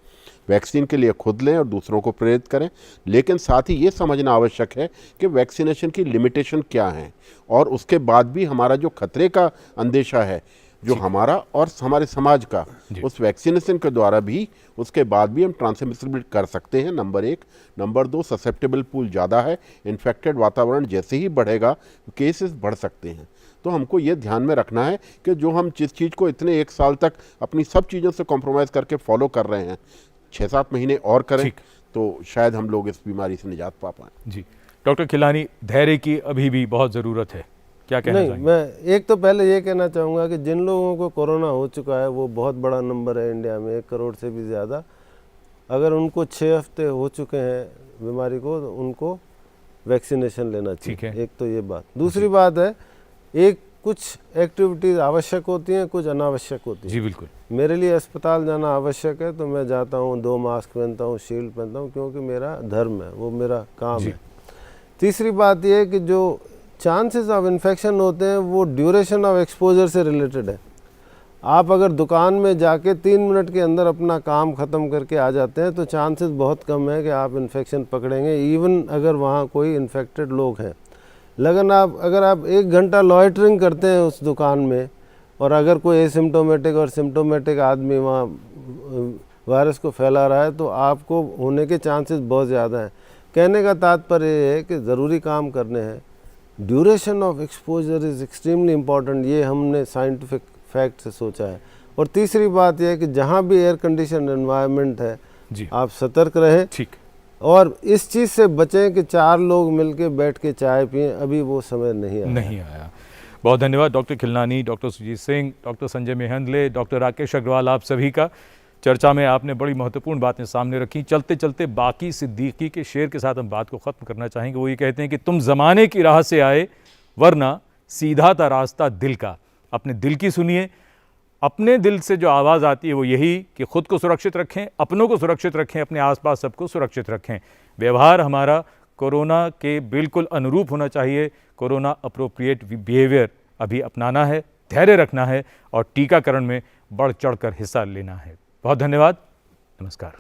वैक्सीन के लिए खुद लें और दूसरों को प्रेरित करें, लेकिन साथ ही ये समझना आवश्यक है कि वैक्सीनेशन की लिमिटेशन क्या है, और उसके बाद भी हमारा जो खतरे का अंदेशा है जो हमारा और हमारे समाज का, उस वैक्सीनेशन के द्वारा भी उसके बाद भी हम ट्रांसमिसिबिलिटी कर सकते हैं, नंबर 1। नंबर 2, ससेप्टेबल पूल ज़्यादा है, इन्फेक्टेड वातावरण जैसे ही बढ़ेगा केसेस बढ़ सकते हैं। तो हमको ये ध्यान में रखना है कि जो हम जिस चीज़ को इतने 1 साल तक अपनी सब चीज़ों से कॉम्प्रोमाइज़ करके फॉलो कर रहे हैं, 6-7 महीने और करें तो शायद हम लोग इस बीमारी से निजात पा पाएँ। जी डॉक्टर खिलानी, धैर्य की अभी भी बहुत ज़रूरत है, क्या कहना चाहेंगे? मैं एक तो पहले ये कहना चाहूँगा कि जिन लोगों को कोरोना हो चुका है वो बहुत बड़ा नंबर है इंडिया में, 1 करोड़ से भी ज़्यादा। अगर उनको 6 हफ्ते हो चुके हैं बीमारी को, तो उनको वैक्सीनेशन लेना चाहिए। एक तो ये बात। दूसरी बात है, एक कुछ एक्टिविटीज़ आवश्यक होती हैं, कुछ अनावश्यक होती हैं। जी बिल्कुल। मेरे लिए अस्पताल जाना आवश्यक है तो मैं जाता हूँ, 2 मास्क पहनता हूँ, शील्ड पहनता हूँ, क्योंकि मेरा धर्म है, वो मेरा काम है। तीसरी बात ये है कि जो चांसेस ऑफ इन्फेक्शन होते हैं वो ड्यूरेशन ऑफ एक्सपोजर से रिलेटेड है। आप अगर दुकान में जाके 3 मिनट के अंदर अपना काम ख़त्म करके आ जाते हैं तो चांसेस बहुत कम है कि आप इन्फेक्शन पकड़ेंगे, इवन अगर वहाँ कोई इन्फेक्टेड लोग हैं। लेकिन अगर आप 1 घंटा लॉइटरिंग करते हैं उस दुकान में, और अगर कोई एसिम्प्टोमेटिक और सिम्प्टोमेटिक आदमी वहाँ वायरस को फैला रहा है, तो आपको होने के चांसेस बहुत ज़्यादा हैं। कहने का तात्पर्य ये है कि ज़रूरी काम करने हैं। Duration of exposure is extremely important, ये हमने साइंटिफिक फैक्ट से सोचा है। और तीसरी बात यह है कि जहाँ भी एयर कंडीशन एनवायरनमेंट है, आप सतर्क रहें। ठीक। और इस चीज़ से बचें कि 4 लोग मिलके बैठ के चाय पिएं, अभी वो समय नहीं आया। बहुत धन्यवाद doctor Khilnani, doctor Sujit Singh, doctor Sanjay Mehendale, doctor Rakesh Agarwal, आप सभी का। चर्चा में आपने बड़ी महत्वपूर्ण बातें सामने रखी। चलते चलते बाकी सिद्दीकी के शेर के साथ हम बात को ख़त्म करना चाहेंगे। वो ये कहते हैं कि तुम ज़माने की राह से आए, वरना सीधा था रास्ता दिल का। अपने दिल की सुनिए। अपने दिल से जो आवाज़ आती है वो यही कि खुद को सुरक्षित रखें, अपनों को सुरक्षित रखें, अपने आसपास सबको सुरक्षित रखें। व्यवहार हमारा कोरोना के बिल्कुल अनुरूप होना चाहिए। कोरोना अप्रोप्रिएट बिहेवियर अभी अपनाना है, धैर्य रखना है और टीकाकरण में बढ़ चढ़कर हिस्सा लेना है। बहुत धन्यवाद। नमस्कार।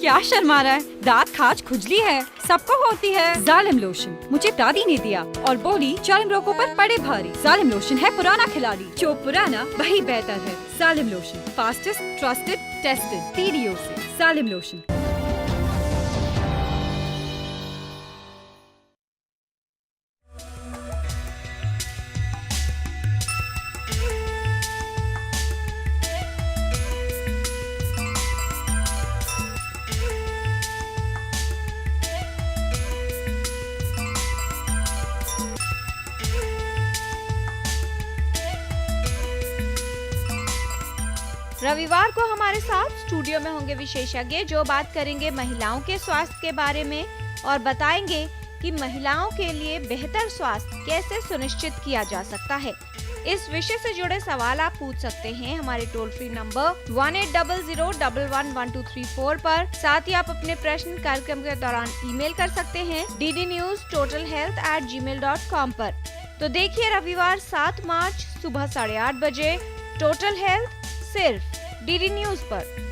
क्या शर्मा रहा है? दांत खाज खुजली है, सबको होती है। जालिम लोशन मुझे दादी ने दिया और बोली चर्म रोगों पर पड़े भारी। जालिम लोशन है पुराना खिलाड़ी, जो पुराना वही बेहतर है। जालिम lotion, fastest, trusted, tested TDO से। जालिम लोशन। रविवार को हमारे साथ स्टूडियो में होंगे विशेषज्ञ जो बात करेंगे महिलाओं के स्वास्थ्य के बारे में और बताएंगे कि महिलाओं के लिए बेहतर स्वास्थ्य कैसे सुनिश्चित किया जा सकता है। इस विषय से जुड़े सवाल आप पूछ सकते हैं हमारे टोल फ्री नंबर 1800111234 पर। साथ ही आप अपने प्रश्न कार्यक्रम के दौरान ईमेल कर सकते हैं ddnewstotalhealth@gmail.com पर। तो देखिए रविवार 7 मार्च सुबह 8:30 बजे टोटल हेल्थ सिर्फ DD न्यूज पर।